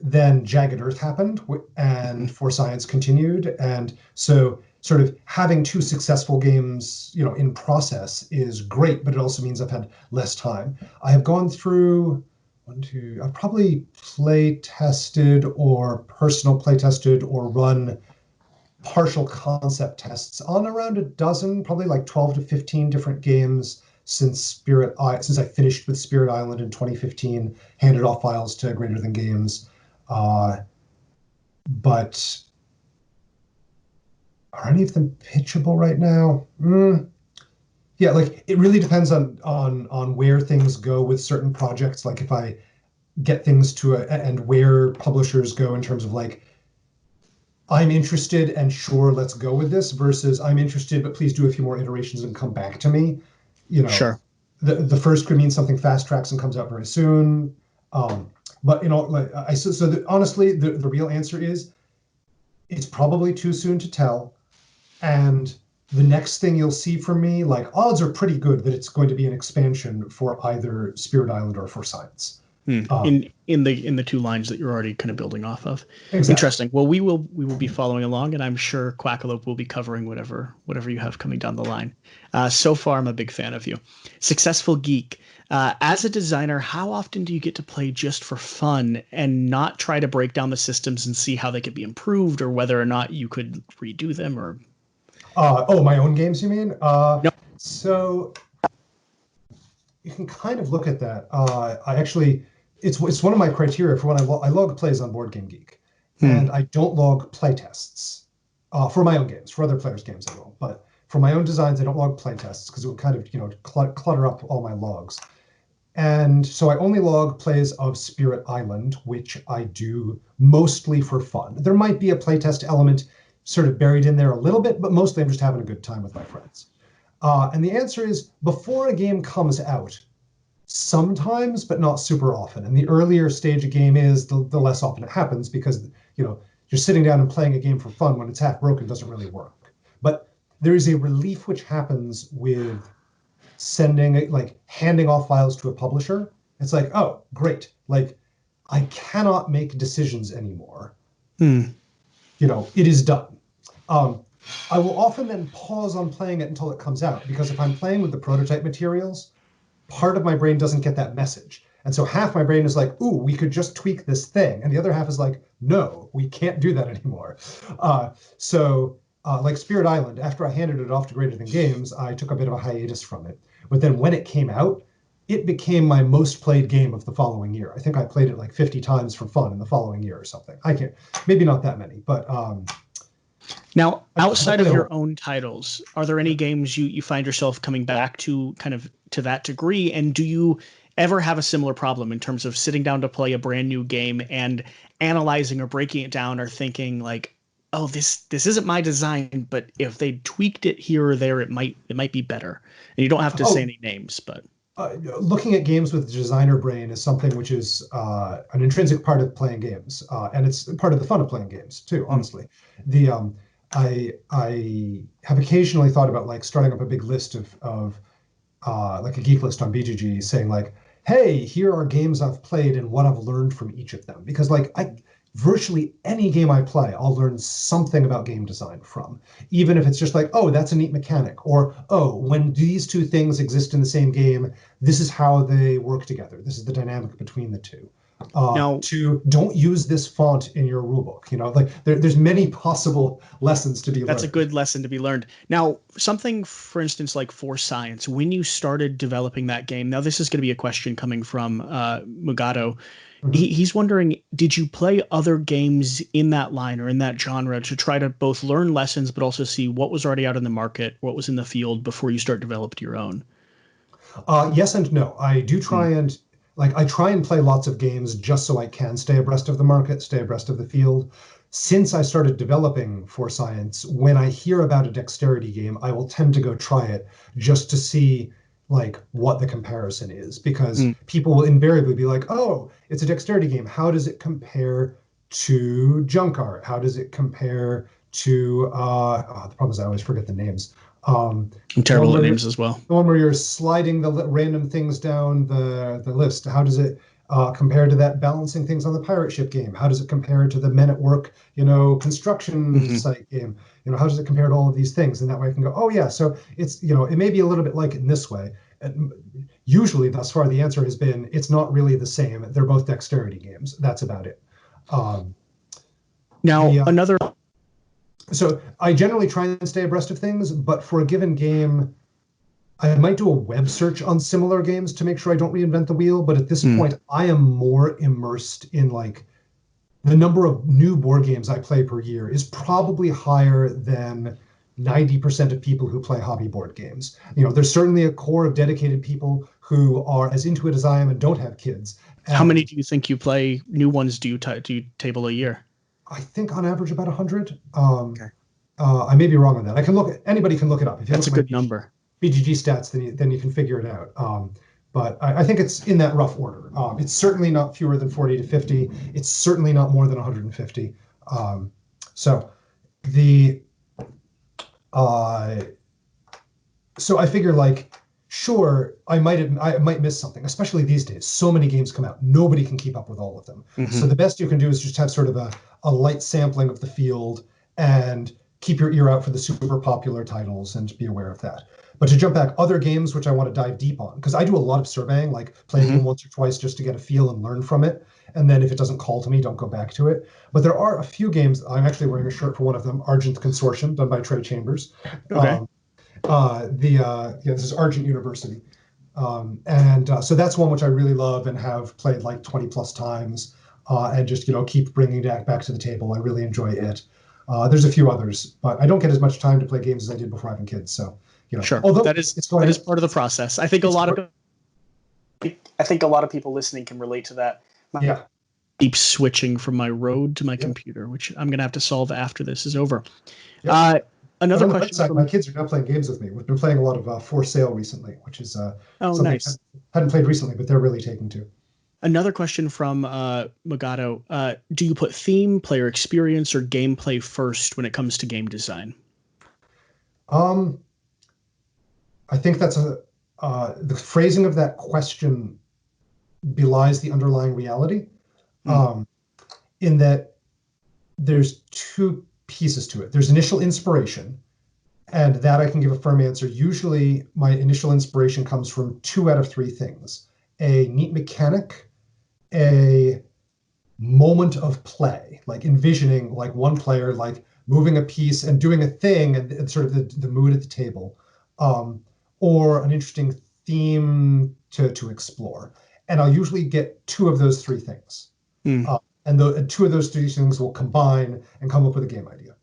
B: then Jagged Earth happened, and
A: mm,
B: For Science continued, and so sort of having two successful games, in process is great, but it also means I've had less time. I have gone through one, two. I've probably play tested or personal play tested or run partial concept tests on around a dozen, probably like 12 to 15 different games since I finished with Spirit Island in 2015, handed off files to Greater Than Games. But are any of them pitchable right now? Yeah, like it really depends on where things go with certain projects. Like if I get things and where publishers go in terms of like, I'm interested and sure, let's go with this versus I'm interested, but please do a few more iterations and come back to me.
A: Sure.
B: The first could mean something fast tracks and comes out very soon. But like honestly, the real answer is it's probably too soon to tell. And the next thing you'll see from me, like odds are pretty good that it's going to be an expansion for either Spirit Island or for Science.
A: In the two lines that you're already kind of building off of.
B: Exactly.
A: Interesting. Well, we will be following along, and I'm sure Quackalope will be covering whatever you have coming down the line. So far, I'm a big fan of you. Successful Geek. As a designer, how often do you get to play just for fun and not try to break down the systems and see how they could be improved or whether or not you could redo them? Or
B: my own games, you mean?
A: Nope.
B: So you can kind of look at that. It's one of my criteria for when I log plays on Board Game Geek, and I don't log play tests for my own games. For other players' games, I will, but for my own designs, I don't log play tests because it would kind of clutter up all my logs. And so I only log plays of Spirit Island, which I do mostly for fun. There might be a playtest element sort of buried in there a little bit, but mostly I'm just having a good time with my friends. And the answer is before a game comes out, sometimes, but not super often. And the earlier stage a game is, the less often it happens because, you're sitting down and playing a game for fun when it's half broken doesn't really work. But there is a relief which happens with handing off files to a publisher. It's like, oh, great. Like, I cannot make decisions anymore. It is done. I will often then pause on playing it until it comes out, because if I'm playing with the prototype materials, part of my brain doesn't get that message. And so half my brain is like, ooh, we could just tweak this thing. And the other half is like, no, we can't do that anymore. Like Spirit Island, after I handed it off to Greater Than Games, I took a bit of a hiatus from it. But then when it came out, it became my most played game of the following year. I think I played it like 50 times for fun in the following year or something. Maybe not that many, but
A: now, outside of your own titles, are there any games you find yourself coming back to kind of to that degree? And do you ever have a similar problem in terms of sitting down to play a brand new game and analyzing or breaking it down or thinking like, oh, this isn't my design, but if they tweaked it here or there, it might be better. And you don't have to say any names, but
B: looking at games with the designer brain is something which is an intrinsic part of playing games, and it's part of the fun of playing games too. Honestly, I have occasionally thought about like starting up a big list of like a geek list on BGG, saying like, hey, here are games I've played and what I've learned from each of them, because like virtually any game I play, I'll learn something about game design from, even if it's just like, oh, that's a neat mechanic, or, oh, when these two things exist in the same game, this is how they work together. This is the dynamic between the two. Don't use this font in your rulebook. Like there's many possible lessons to be learned.
A: That's a good lesson to be learned. Now, something, for instance, like For Science, when you started developing that game, now this is going to be a question coming from Mugato. Mm-hmm. He's wondering, did you play other games in that line or in that genre to try to both learn lessons, but also see what was already out in the market, what was in the field before you start developing your own?
B: Yes and no. I do try and I try and play lots of games just so I can stay abreast of the market, stay abreast of the field. Since I started developing For Science, when I hear about a dexterity game, I will tend to go try it just to see like what the comparison is, because people will invariably be like, oh, it's a dexterity game. How does it compare to junk art? How does it compare to the problem is I always forget the names.
A: I'm terrible at names as well.
B: The one where you're sliding the random things down the list. How does it compare to that balancing things on the pirate ship game? How does it compare to the Men at Work, construction site game? How does it compare to all of these things? And that way I can go, oh yeah, so it's, it may be a little bit like it in this way. And usually thus far the answer has been it's not really the same. They're both dexterity games. That's about it.
A: Now, another.
B: So I generally try and stay abreast of things, but for a given game, I might do a web search on similar games to make sure I don't reinvent the wheel. But at this point, I am more immersed in like the number of new board games I play per year is probably higher than 90% of people who play hobby board games. You know, there's certainly a core of dedicated people who are as into it as I am and don't have kids.
A: How many do you think you play? New ones do you table a year?
B: I think on average about 100. Okay. I may be wrong on that. I can look. Anybody can look it up. If you
A: That's a good number.
B: BGG stats, then you can figure it out. But I think it's in that rough order. It's certainly not fewer than 40 to 50. It's certainly not more than 150. So I figure like, sure, I might miss something, especially these days. So many games come out. Nobody can keep up with all of them. So the best you can do is just have sort of a light sampling of the field and keep your ear out for the super popular titles and be aware of that. But to jump back, other games which I want to dive deep on, because I do a lot of surveying, like play a game once or twice just to get a feel and learn from it. And then if it doesn't call to me, don't go back to it. But there are a few games. I'm actually wearing a shirt for one of them, Argent Consortium, done by Trey Chambers.
A: Okay.
B: This is Argent University. So that's one which I really love and have played like 20 plus times and just, keep bringing that back to the table. I really enjoy it. There's a few others, but I don't get as much time to play games as I did before having kids. So,
A: sure. Although that is part of the process. I think a lot of people listening can relate to that. Keep switching from my Rode to my computer, which I'm going to have to solve after this is over. Another question.
B: My kids are now playing games with me. We've been playing a lot of For Sale recently, which is something
A: nice.
B: I hadn't played recently, but they're really taking to.
A: Another question from Magato. Do you put theme, player experience, or gameplay first when it comes to game design?
B: I think that's the phrasing of that question belies the underlying reality, in that there's two pieces to it. There's initial inspiration, and that I can give a firm answer. Usually my initial inspiration comes from 2 out of 3 things: a neat mechanic, a moment of play, like envisioning like one player like moving a piece and doing a thing and sort of the mood at the table, or an interesting theme to explore. And I'll usually get 2 of those 3 things. And 2 of those 3 things will combine and come up with a game idea.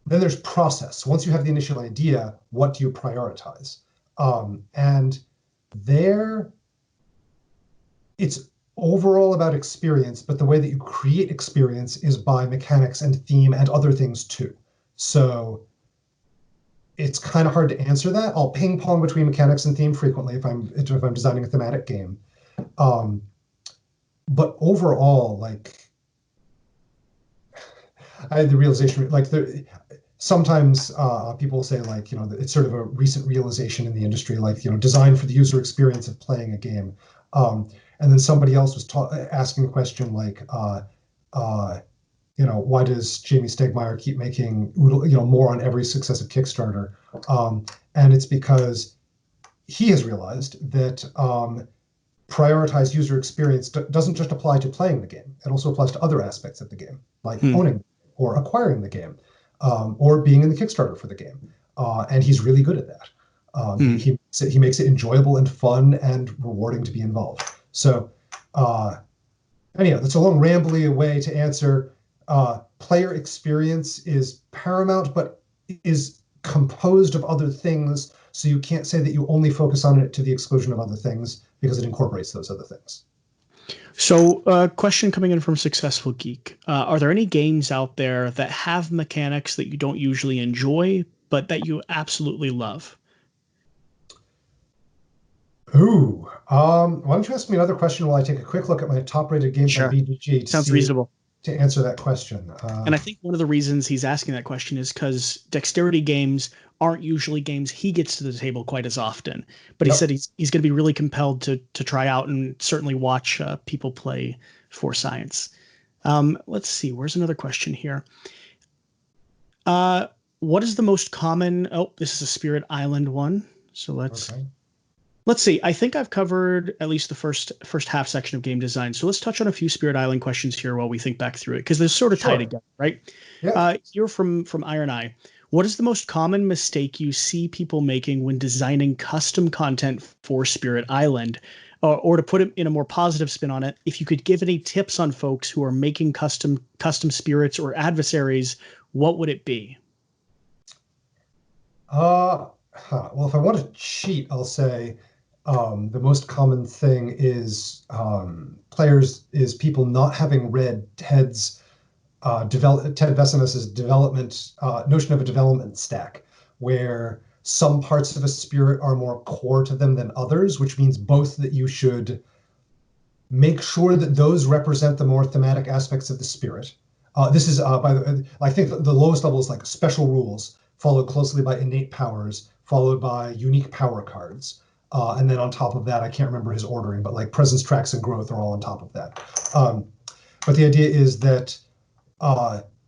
B: Then there's process. Once you have the initial idea, what do you prioritize? And there, it's overall about experience, but the way that you create experience is by mechanics and theme and other things too. So it's kind of hard to answer that. I'll ping pong between mechanics and theme frequently if I'm designing a thematic game. But overall, like, I had the realization, like, sometimes people say, like, it's sort of a recent realization in the industry, like, design for the user experience of playing a game. And then somebody else was asking a question like, why does Jamie Stegmaier keep making more on every successive Kickstarter? And it's because he has realized that prioritized user experience doesn't just apply to playing the game. It also applies to other aspects of the game, like owning or acquiring the game, or being in the Kickstarter for the game. And he's really good at that. He makes it enjoyable and fun and rewarding to be involved. So anyhow, that's a long rambly way to answer. Player experience is paramount, but is composed of other things. So you can't say that you only focus on it to the exclusion of other things, because it incorporates those other things.
A: So question coming in from Successful Geek. Are there any games out there that have mechanics that you don't usually enjoy, but that you absolutely love?
B: Ooh, why don't you ask me another question while I take a quick look at my top-rated games on BGG
A: Sounds reasonable.
B: To answer that question.
A: And I think one of the reasons he's asking that question is because dexterity games aren't usually games he gets to the table quite as often. But he said he's going to be really compelled to try out and certainly watch people play For Science. Let's see. Where's another question here? What is the most common? Oh, this is a Spirit Island one. So let's Let's see. I think I've covered at least the first half section of game design. So let's touch on a few Spirit Island questions here while we think back through it, because they're sort of tied
B: Sure.
A: together, right?
B: Yeah.
A: You're from Iron Eye. What is the most common mistake you see people making when designing custom content for Spirit Island? Or to put it in a more positive spin on it, if you could give any tips on folks who are making custom spirits or adversaries, what would it be?
B: Well, if I want to cheat, I'll say the most common thing is people not having read Ted Vessimus's development notion of a development stack, where some parts of a spirit are more core to them than others, which means both that you should make sure that those represent the more thematic aspects of the spirit. This is by the I think the lowest level is like special rules, followed closely by innate powers, followed by unique power cards. And then on top of that, I can't remember his ordering, but like presence tracks and growth are all on top of that. But the idea is that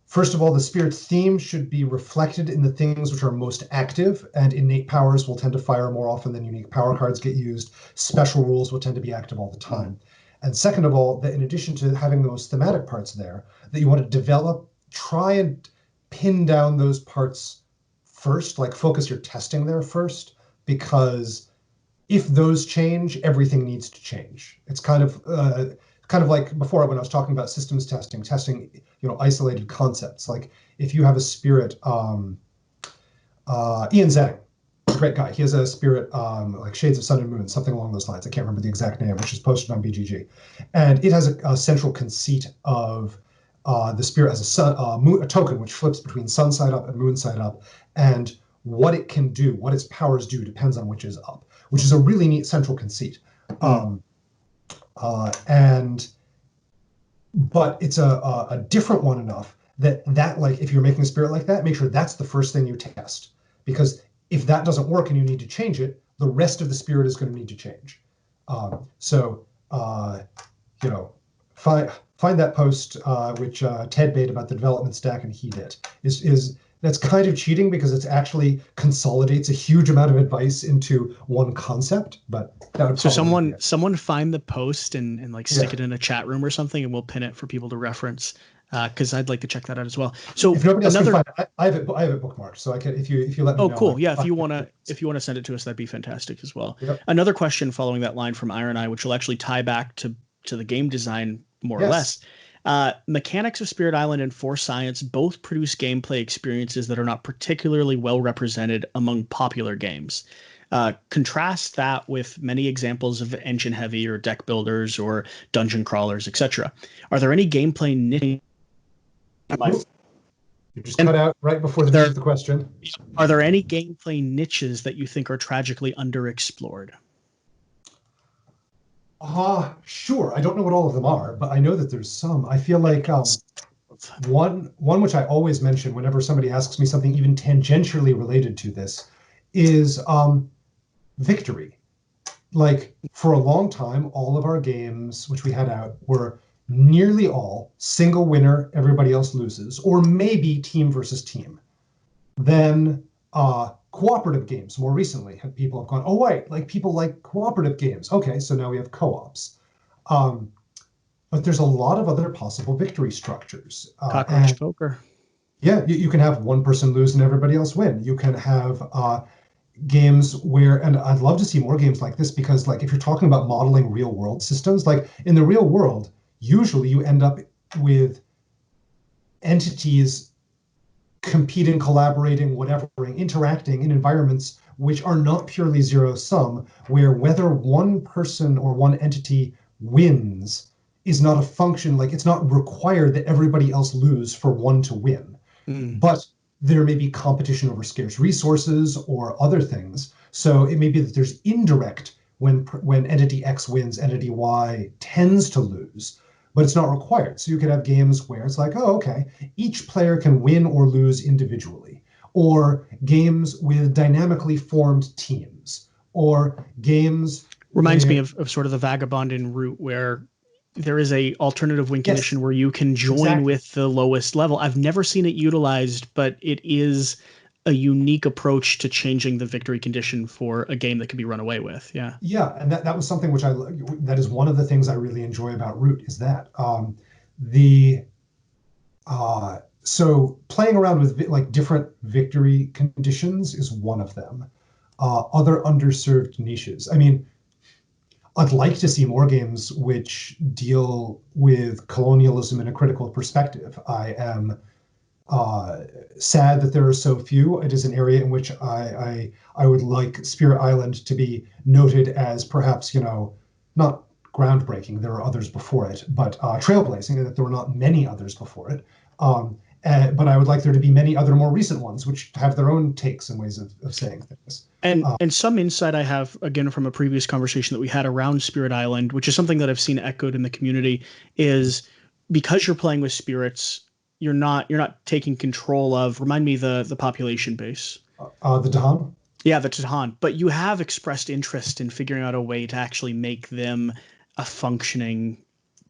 B: first of all, the spirit's theme should be reflected in the things which are most active, and innate powers will tend to fire more often than unique power cards get used. Special rules will tend to be active all the time. And second of all, that in addition to having those thematic parts there, that you want to try and pin down those parts first, like focus your testing there first, because if those change, everything needs to change. It's kind of like before when I was talking about systems testing, isolated concepts. Like if you have a spirit, Ian Zetting, a great guy. He has a spirit like Shades of Sun and Moon, something along those lines. I can't remember the exact name, which is posted on BGG. And it has a central conceit of the spirit as a token which flips between sun side up and moon side up, and what it can do, what its powers do, depends on which is up, which is a really neat central conceit. But it's a different one enough that like if you're making a spirit like that, make sure that's the first thing you test, because if that doesn't work and you need to change it, the rest of the spirit is going to need to change. Find that post which Ted made about the development stack, and he did. That's kind of cheating because it actually consolidates a huge amount of advice into one concept. But that would
A: so someone find the post and like stick it in a chat room or something, and we'll pin it for people to reference. Because I'd like to check that out as well. So
B: if nobody else can find it, I have it bookmarked, so I can if you let me know.
A: Oh, cool. Yeah, if you wanna send it to us, that'd be fantastic as well.
B: Yep.
A: Another question following that line from Iron Eye, which will actually tie back to the game design more or less. Mechanics of Spirit Island and Force Science both produce gameplay experiences that are not particularly well represented among popular games. Contrast that with many examples of engine heavy or deck builders or dungeon crawlers, etc. Are there any gameplay niches?
B: You just cut out right before the question.
A: Are there any gameplay niches that you think are tragically underexplored?
B: Sure. I don't know what all of them are, but I know that there's some. I feel like one which I always mention whenever somebody asks me something even tangentially related to this is victory. Like for a long time, all of our games which we had out were nearly all single winner, everybody else loses, or maybe team versus team. Then cooperative games more recently people have gone, oh wait, like people like cooperative games. Okay, so now we have co-ops. But there's a lot of other possible victory structures.
A: Cockroach poker.
B: Yeah, you can have one person lose and everybody else win. You can have games where, and I'd love to see more games like this, because like if you're talking about modeling real world systems, like in the real world, usually you end up with entities competing, collaborating, whatever, interacting in environments which are not purely zero sum, where whether one person or one entity wins is not a function, like it's not required that everybody else lose for one to win. But there may be competition over scarce resources or other things. So it may be that there's indirect when entity X wins, entity Y tends to lose, but it's not required. So you could have games where it's like, oh, okay, each player can win or lose individually, or games with dynamically formed teams, or games.
A: Reminds me of sort of the vagabonding route where there is a alternative win condition where you can join with the lowest level. I've never seen it utilized, but it is a unique approach to changing the victory condition for a game that can be run away with. Yeah.
B: Yeah, and that was something which that is one of the things I really enjoy about Root is that the so playing around with like different victory conditions is one of them. Other underserved niches. I mean, I'd like to see more games which deal with colonialism in a critical perspective. I am sad that there are so few. It is an area in which I would like Spirit Island to be noted as perhaps, not groundbreaking. There are others before it, but trailblazing, and that there were not many others before it. But I would like there to be many other more recent ones which have their own takes and ways of saying things.
A: And some insight I have, again, from a previous conversation that we had around Spirit Island, which is something that I've seen echoed in the community, is because you're playing with spirits, you're not taking control of, remind me the population base.
B: The Dahan?
A: Yeah, the Dahan. But you have expressed interest in figuring out a way to actually make them a functioning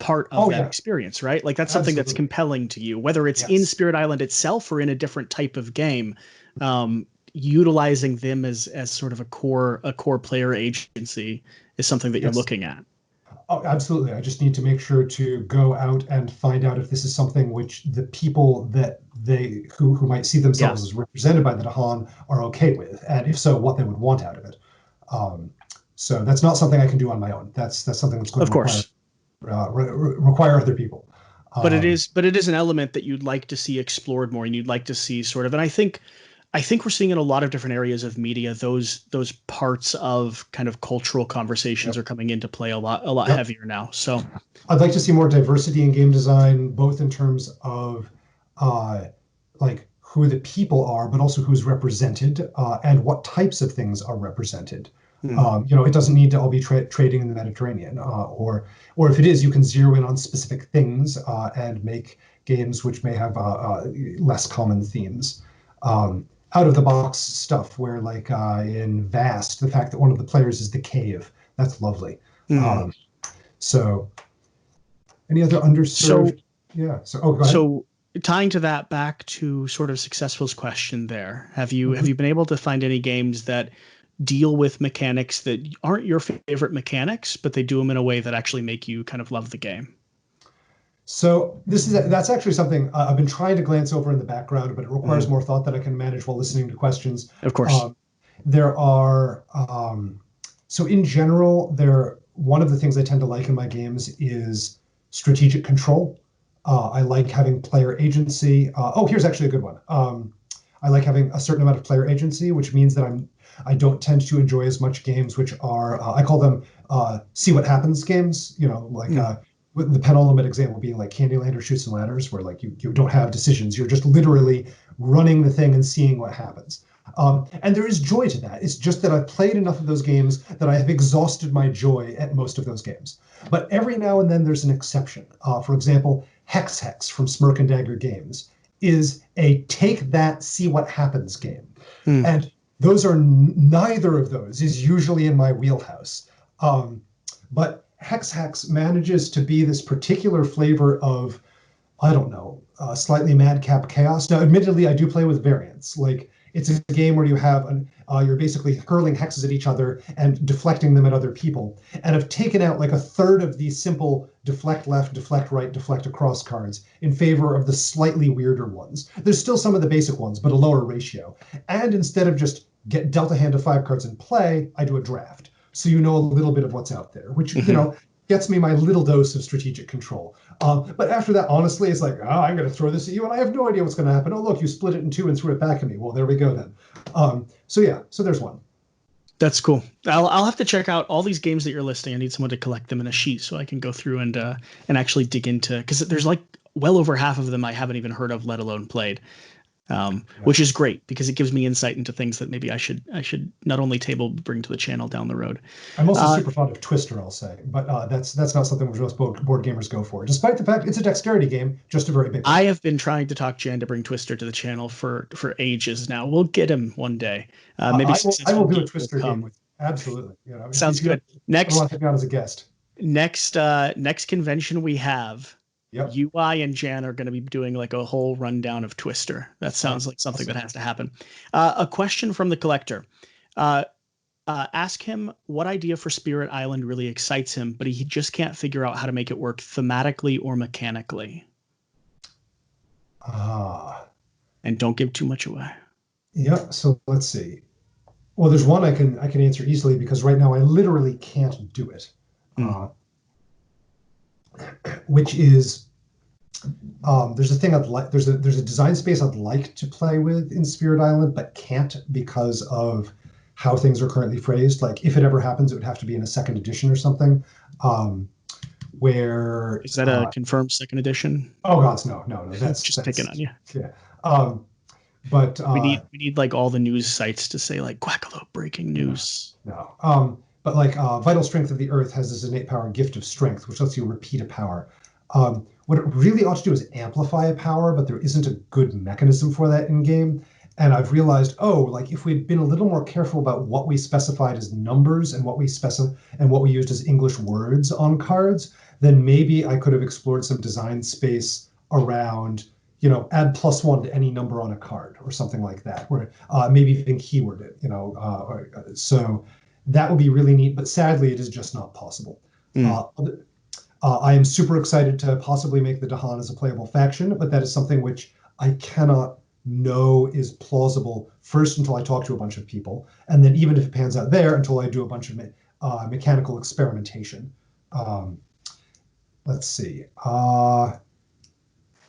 A: part of that experience, right? Like that's something that's compelling to you, whether it's in Spirit Island itself or in a different type of game. Utilizing them as sort of a core player agency is something that you're looking at.
B: Oh, absolutely. I just need to make sure to go out and find out if this is something which the people that who might see themselves as represented by the Dahan are okay with, and if so, what they would want out of it. So that's not something I can do on my own. That's something that's going to require other people.
A: But it is an element that you'd like to see explored more, and you'd like to see sort of, and I think we're seeing in a lot of different areas of media, those parts of kind of cultural conversations are coming into play a lot heavier now. So
B: I'd like to see more diversity in game design, both in terms of like who the people are, but also who's represented and what types of things are represented. It doesn't need to all be trading in the Mediterranean, or if it is, you can zero in on specific things and make games which may have less common themes. Out of the box stuff where like in Vast, the fact that one of the players is the cave, that's lovely. So any other underserved?
A: So tying to that back to sort of Successful's question there, have you been able to find any games that deal with mechanics that aren't your favorite mechanics, but they do them in a way that actually make you kind of love the game?
B: So that's actually something I've been trying to glance over in the background, but it requires more thought than I can manage while listening to questions.
A: Of course.
B: There are, so in general, one of the things I tend to like in my games is strategic control. I like having player agency. Here's actually a good one. I like having a certain amount of player agency, which means that I don't tend to enjoy as much games which are, I call them see what happens games, with the penultimate example being like Candyland or Chutes and Ladders, where like you don't have decisions. You're just literally running the thing and seeing what happens. And there is joy to that. It's just that I've played enough of those games that I have exhausted my joy at most of those games. But every now and then there's an exception. For example, Hex from Smirk and Dagger Games is a take that, see what happens game. And those are neither of those is usually in my wheelhouse. But Hex manages to be this particular flavor of, I don't know, slightly madcap chaos. Now, admittedly, I do play with variants. Like, it's a game where you have you're basically hurling hexes at each other and deflecting them at other people. And I've taken out like a third of these simple deflect left, deflect right, deflect across cards in favor of the slightly weirder ones. There's still some of the basic ones, but a lower ratio. And instead of just get dealt a hand of 5 cards and play, I do a draft. So you know a little bit of what's out there, which, gets me my little dose of strategic control. But after that, honestly, it's like, I'm going to throw this at you, and I have no idea what's going to happen. Oh, look, you split it in 2 and threw it back at me. Well, there we go then. So there's one.
A: That's cool. I'll have to check out all these games that you're listing. I need someone to collect them in a sheet so I can go through and actually dig into, because there's like well over half of them I haven't even heard of, let alone played. Which is great because it gives me insight into things that maybe I should not only bring to the channel down the road.
B: I'm also super fond of Twister, I'll say, but that's not something which most board gamers go for, despite the fact it's a dexterity game, just a very big one.
A: I have been trying to talk Jan to bring Twister to the channel for ages now. We'll get him one day. Maybe
B: I will do a Twister game with you. Absolutely.
A: Sounds good. Next,
B: I want to take me on as a guest.
A: Next convention we have
B: Yep.
A: UI and Jan are going to be doing like a whole rundown of Twister. That sounds like something that has to happen. A question from the collector. Ask him what idea for Spirit Island really excites him, but he just can't figure out how to make it work thematically or mechanically. And don't give too much away.
B: Yeah. So let's see. Well, there's one I can answer easily because right now I literally can't do it. Which is there's a thing I'd like there's a design space I'd like to play with in Spirit Island, but can't because of how things are currently phrased. Like if it ever happens, it would have to be in a second edition or something. Where
A: is that a confirmed second edition?
B: Oh gods, no. That's
A: just picking on you.
B: Yeah. But
A: we need like all the news sites to say like Quackalope breaking news.
B: No. But like Vital Strength of the Earth has this innate power, Gift of Strength, which lets you repeat a power. What it really ought to do is amplify a power, but there isn't a good mechanism for that in game. And I've realized, like if we'd been a little more careful about what we specified as numbers and what we used as English words on cards, then maybe I could have explored some design space around, add +1 to any number on a card or something like that, where maybe even keyword it, so that would be really neat. But sadly, it is just not possible. I am super excited to possibly make the Dahan as a playable faction, but that is something which I cannot know is plausible first until I talk to a bunch of people, and then even if it pans out there, until I do a bunch of mechanical experimentation. Let's see.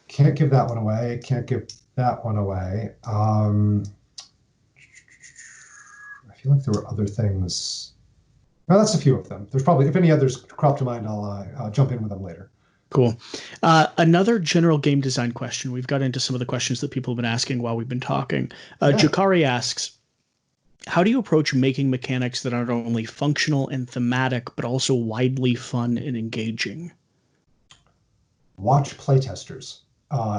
B: Can't give that one away. Can't give that one away. I feel like there were other things. No, that's a few of them. There's probably, if any others crop to mind, I'll jump in with them later.
A: Cool. Another general game design question. We've got into some of the questions that people have been asking while we've been talking. Jakari asks, how do you approach making mechanics that are not only functional and thematic, but also widely fun and engaging?
B: Watch playtesters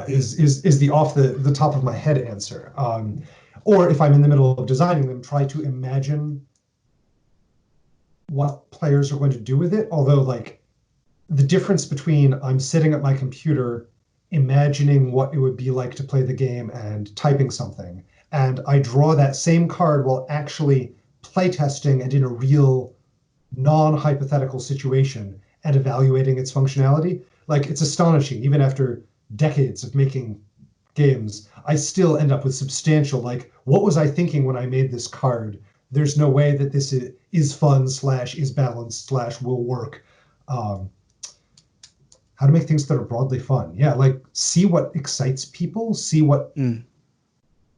B: is the off the top of my head answer. Or if I'm in the middle of designing them, try to imagine what players are going to do with it. Although, like, the difference between I'm sitting at my computer imagining what it would be like to play the game and typing something, and I draw that same card while actually playtesting and in a real non-hypothetical situation and evaluating its functionality, like, it's astonishing. Even after decades of making games, I still end up with substantial, like, what was I thinking when I made this card? There's no way that this is fun / is balanced / will work. How to make things that are broadly fun. Yeah, like, see what excites people, see what...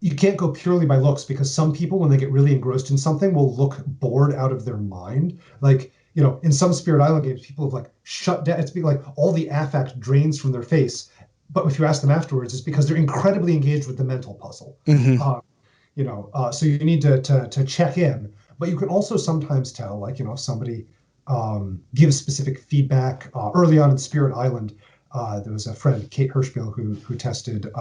B: You can't go purely by looks, because some people, when they get really engrossed in something, will look bored out of their mind. Like, in some Spirit Island games, people have, like, shut down. It's like all the affect drains from their face. But if you ask them afterwards, it's because they're incredibly engaged with the mental puzzle. So you need to check in. But you can also sometimes tell, like, if somebody gives specific feedback. Early on in Spirit Island, there was a friend, Kate Hirschbiel, who tested,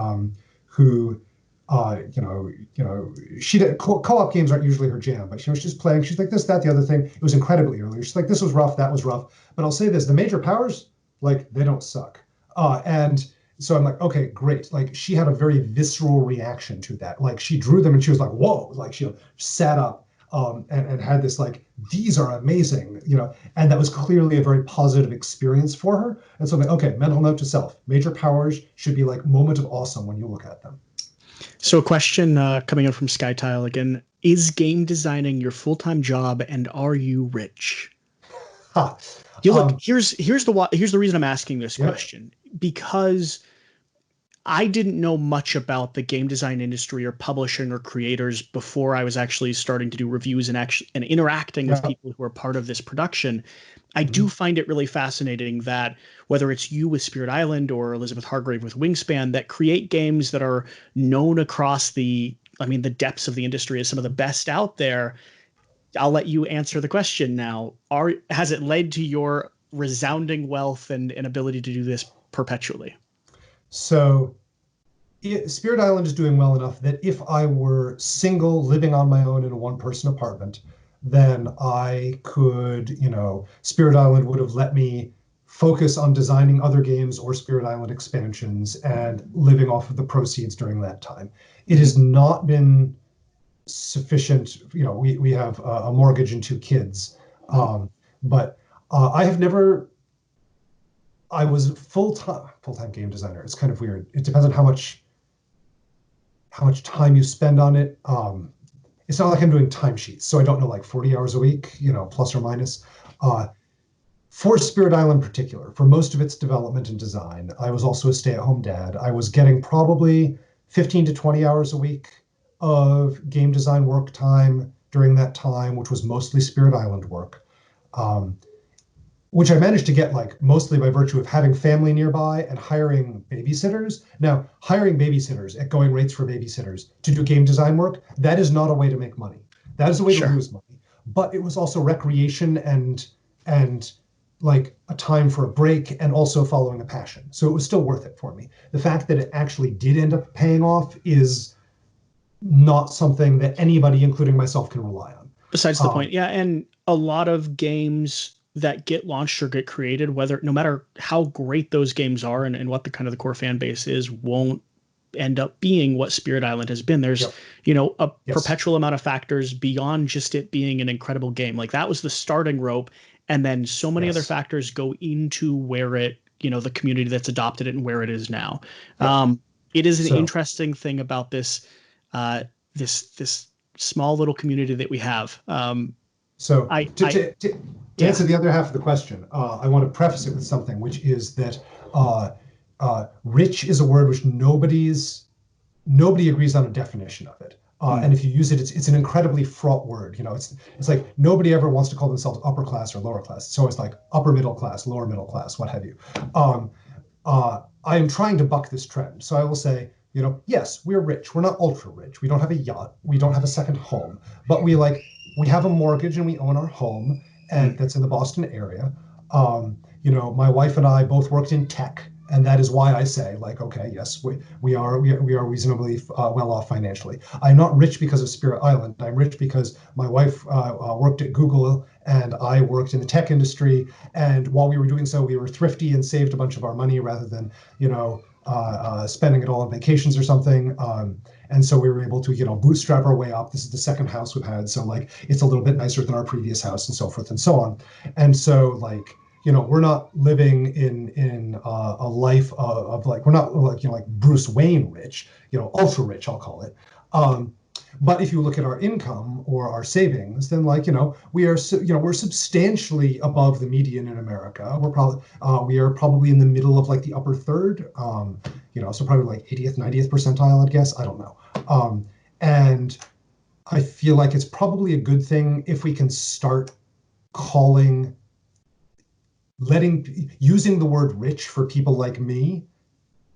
B: she did co-op games aren't usually her jam, but she's just playing. She's like, this, that, the other thing. It was incredibly early. She's like, this was rough, that was rough. But I'll say this: the major powers, like, they don't suck. And so I'm like, okay, great. Like, she had a very visceral reaction to that. Like, she drew them and she was like, whoa! Like, she sat up and had this, like, these are amazing, and that was clearly a very positive experience for her. And so I'm like, okay, mental note to self: major powers should be like moment of awesome when you look at them.
A: So a question coming in from Skytile again: is game designing your full-time job, and are you rich? Look, here's the reason I'm asking this question, because I didn't know much about the game design industry or publishing or creators before I was actually starting to do reviews and interacting with people who are part of this production. I do find it really fascinating that whether it's you with Spirit Island or Elizabeth Hargrave with Wingspan, that create games that are known across the depths of the industry as some of the best out there. I'll let you answer the question now. Has it led to your resounding wealth and ability to do this perpetually?
B: So Spirit Island is doing well enough that if I were single, living on my own in a one-person apartment, then I could, Spirit Island would have let me focus on designing other games or Spirit Island expansions and living off of the proceeds during that time. It has not been sufficient. We have a mortgage and 2 kids, but I was full-time game designer. It's kind of weird. It depends on how much time you spend on it. It's not like I'm doing timesheets, so I don't know, like 40 hours a week, plus or minus. For Spirit Island in particular, for most of its development and design, I was also a stay-at-home dad. I was getting probably 15 to 20 hours a week of game design work time during that time, which was mostly Spirit Island work, which I managed to get like mostly by virtue of having family nearby and hiring babysitters. Now, hiring babysitters at going rates for babysitters to do game design work, that is not a way to make money. That is a way to lose money. But it was also recreation and like a time for a break and also following a passion. So it was still worth it for me. The fact that it actually did end up paying off is not something that anybody, including myself, can rely on.
A: Besides the point, yeah, and a lot of games that get launched or get created, no matter how great those games are and what the kind of the core fan base is, won't end up being what Spirit Island has been. There's, a perpetual amount of factors beyond just it being an incredible game. Like that was the starting rope. And then so many other factors go into where it, the community that's adopted it and where it is now. It is an interesting thing about this, this small little community that we have.
B: To answer the other half of the question, I want to preface it with something, which is that rich is a word which nobody agrees on a definition of it. And if you use it, it's an incredibly fraught word. It's like nobody ever wants to call themselves upper class or lower class. It's always like upper middle class, lower middle class, what have you. I am trying to buck this trend. So I will say, yes, we're rich. We're not ultra rich. We don't have a yacht. We don't have a second home. But we have a mortgage and we own our home, and that's in the Boston area. My wife and I both worked in tech. And that is why I say, okay, yes, we are reasonably well off financially. I'm not rich because of Spirit Island. I'm rich because my wife worked at Google and I worked in the tech industry. And while we were doing so, we were thrifty and saved a bunch of our money rather than, spending it all on vacations or something. And so we were able to, bootstrap our way up. This is the second house we've had. So it's a little bit nicer than our previous house and so forth and so on. And so we're not living in a life of we're not like Bruce Wayne rich, ultra rich, I'll call it. But if you look at our income or our savings, then we're substantially above the median in America. We are probably in the middle of the upper third, so probably 80th, 90th percentile, I'd guess. I don't know. And I feel like it's probably a good thing if we can start using the word rich for people like me.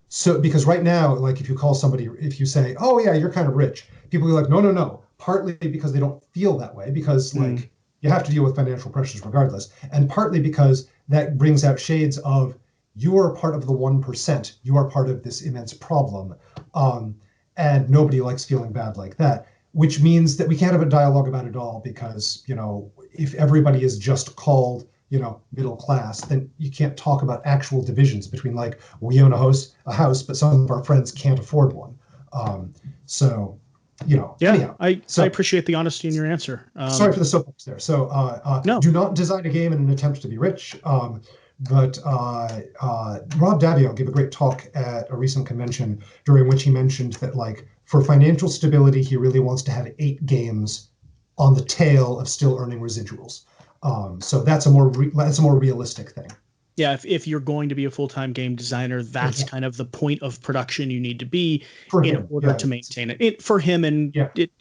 B: So, because right now, if you say, oh yeah, you're kind of rich, people are like, no, partly because they don't feel that way, because you have to deal with financial pressures regardless. And partly because that brings out shades of, you are part of the 1%, you are part of this immense problem. And nobody likes feeling bad like that, which means that we can't have a dialogue about it all, because, if everybody is just called middle class, then you can't talk about actual divisions between we own a house, but some of our friends can't afford one.
A: I appreciate the honesty in your answer.
B: Sorry for the soapbox there. So no. Do not design a game in an attempt to be rich. But Rob Daviau gave a great talk at a recent convention during which he mentioned that for financial stability, he really wants to have 8 games on the tail of still earning residuals. So that's a more realistic thing.
A: Yeah, if you're going to be a full-time game designer, that's kind of the point of production you need to be in order to maintain it. For him, and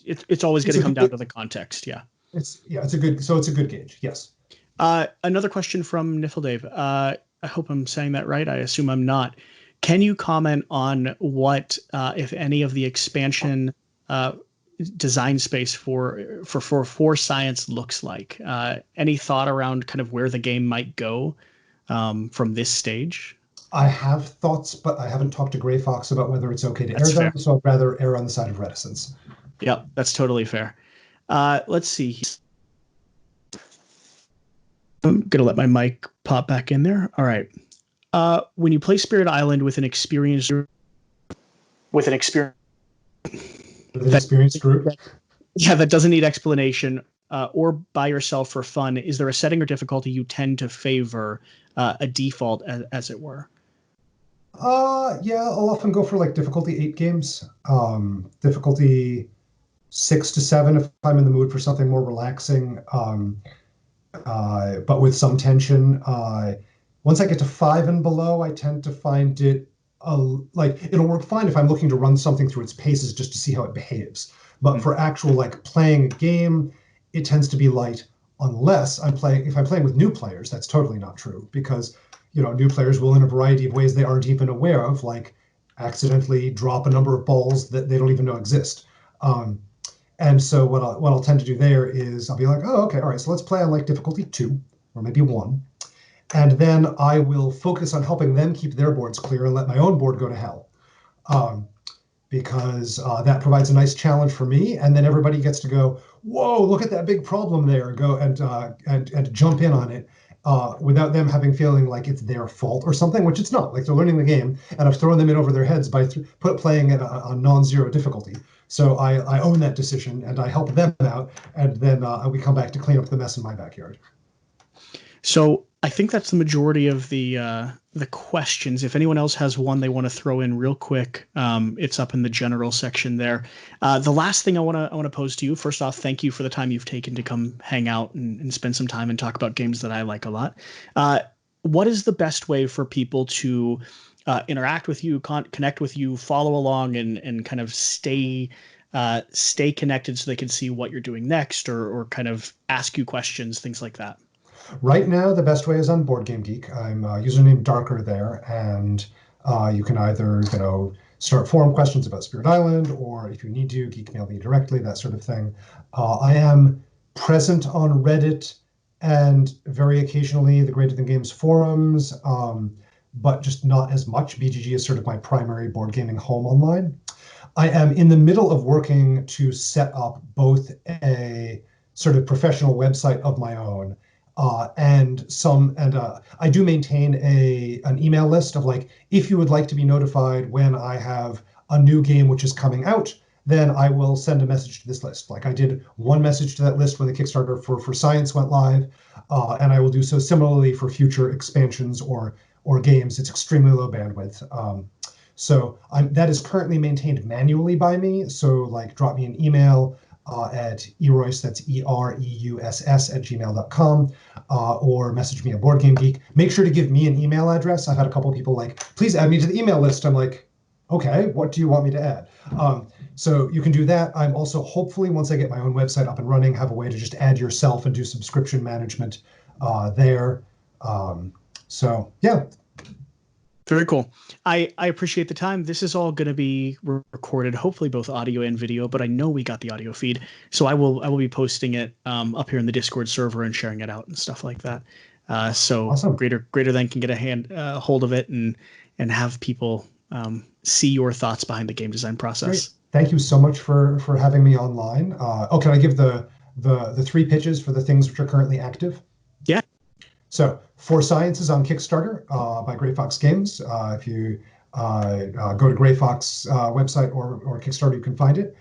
A: it's always going to come down to the context. Yeah.
B: It's a good gauge. Yes.
A: Another question from Nifldave. I hope I'm saying that right. I assume I'm not. Can you comment on what, if any, of the expansion design space for science looks like? Any thought around kind of where the game might go from this stage?
B: I have thoughts, but I haven't talked to Gray Fox about whether it's okay to air them, so I'd rather err on the side of reticence.
A: Yeah, that's totally fair. Let's see. I'm gonna let my mic pop back in there. All right. When you play Spirit Island with an experienced
B: group,
A: yeah, that doesn't need explanation, or by yourself for fun, is there a setting or difficulty you tend to favor, a default, as it were?
B: Yeah, I'll often go for like difficulty 8 games. Difficulty 6 to 7 if I'm in the mood for something more relaxing, but with some tension. Once I get to 5 and below, I tend to find it like it'll work fine if I'm looking to run something through its paces just to see how it behaves. But for actual like playing a game, it tends to be light unless if I'm playing with new players. That's totally not true, because new players will, in a variety of ways they aren't even aware of, like accidentally drop a number of balls that they don't even know exist. And so what I'll tend to do there is I'll be like, oh, okay, all right, so let's play on like difficulty 2 or maybe 1. And then I will focus on helping them keep their boards clear and let my own board go to hell. Because that provides a nice challenge for me. And then everybody gets to go, whoa, look at that big problem there, and go and jump in on it, without them having feeling like it's their fault or something, which it's not. Like, they're learning the game, and I've thrown them in over their heads by playing it on non-zero difficulty. So I own that decision, and I help them out, and then we come back to clean up the mess in my backyard.
A: So I think that's the majority of the questions. If anyone else has one they want to throw in real quick, it's up in the general section there. The last thing I want to pose to you, first off, thank you for the time you've taken to come hang out and spend some time and talk about games that I like a lot. What is the best way for people to interact with you, connect with you, follow along, and kind of stay connected so they can see what you're doing next, or kind of ask you questions, things like that?
B: Right now, the best way is on Board Game Geek. I'm username Darker there, and you can either start forum questions about Spirit Island, or if you need to, geek mail me directly, that sort of thing. I am present on Reddit and very occasionally the Greater Than Games forums, but just not as much. BGG is sort of my primary board gaming home online. I am in the middle of working to set up both a sort of professional website of my own, and I do maintain an email list of, like, if you would like to be notified when I have a new game which is coming out, then I will send a message to this list. Like, I did one message to that list when the Kickstarter for Science went live, and I will do so similarly for future expansions or games. It's extremely low bandwidth. So that is currently maintained manually by me. So, like, drop me an email at eReuss, that's EREUSS @gmail.com, or message me at Board Game Geek. Make sure to give me an email address. I've had a couple of people like, please add me to the email list. I'm like, okay, what do you want me to add? So you can do that. I'm also, hopefully, once I get my own website up and running, have a way to just add yourself and do subscription management there. So yeah.
A: Very cool. I appreciate the time. This is all going to be recorded, hopefully both audio and video, but I know we got the audio feed, so I will be posting it up here in the Discord server and sharing it out and stuff like that. So
B: awesome.
A: Greater Than can get a hold of it and have people see your thoughts behind the game design process.
B: Great. Thank you so much for having me online. Can I give the 3 pitches for the things which are currently active?
A: Yeah.
B: So, For Science is on Kickstarter by Grey Fox Games. If you go to Grey Fox website or Kickstarter, you can find it.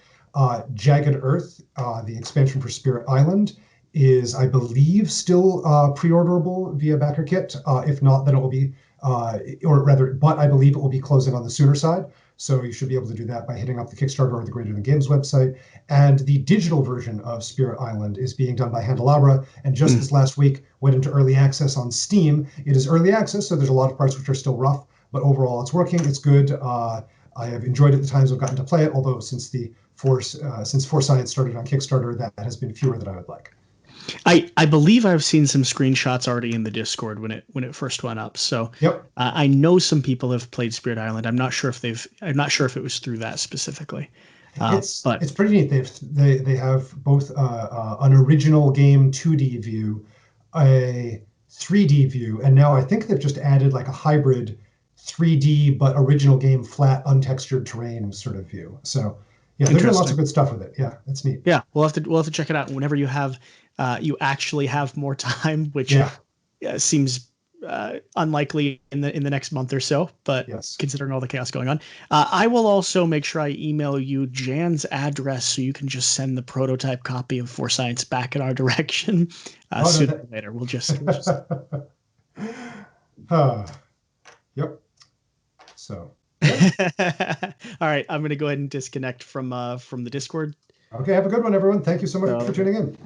B: Jagged Earth, the expansion for Spirit Island, is, I believe, still pre-orderable via BackerKit. If not, then it will be, but I believe it will be closing on the sooner side. So you should be able to do that by hitting up the Kickstarter or the Greater Than Games website. And the digital version of Spirit Island is being done by Handelabra, and just this last week went into early access on Steam. It is early access, so there's a lot of parts which are still rough, but overall it's working, it's good. I have enjoyed it the times I've gotten to play it, although since For Science started on Kickstarter, that has been fewer than I would like.
A: I believe I've seen some screenshots already in the Discord when it first went up. So
B: yep.
A: I know some people have played Spirit Island. I'm not sure if it was through that specifically.
B: It's pretty neat. They have both an original game 2D view, a 3D view, and now I think they've just added like a hybrid 3D but original game flat untextured terrain sort of view. So yeah, they're doing lots of good stuff with it. Yeah, it's neat.
A: Yeah, we'll have to check it out whenever you actually have more time, which seems unlikely in the next month or so, but
B: Yes.
A: considering all the chaos going on, I will also make sure I email you Jan's address so you can just send the prototype copy of For Science back in our direction.
B: Oh, no,
A: Sooner or later, we'll just
B: Yep. So,
A: all
B: yeah.
A: right, I'm gonna go ahead and disconnect from the Discord.
B: Okay, have a good one, everyone. Thank you so much for
A: So
B: tuning in.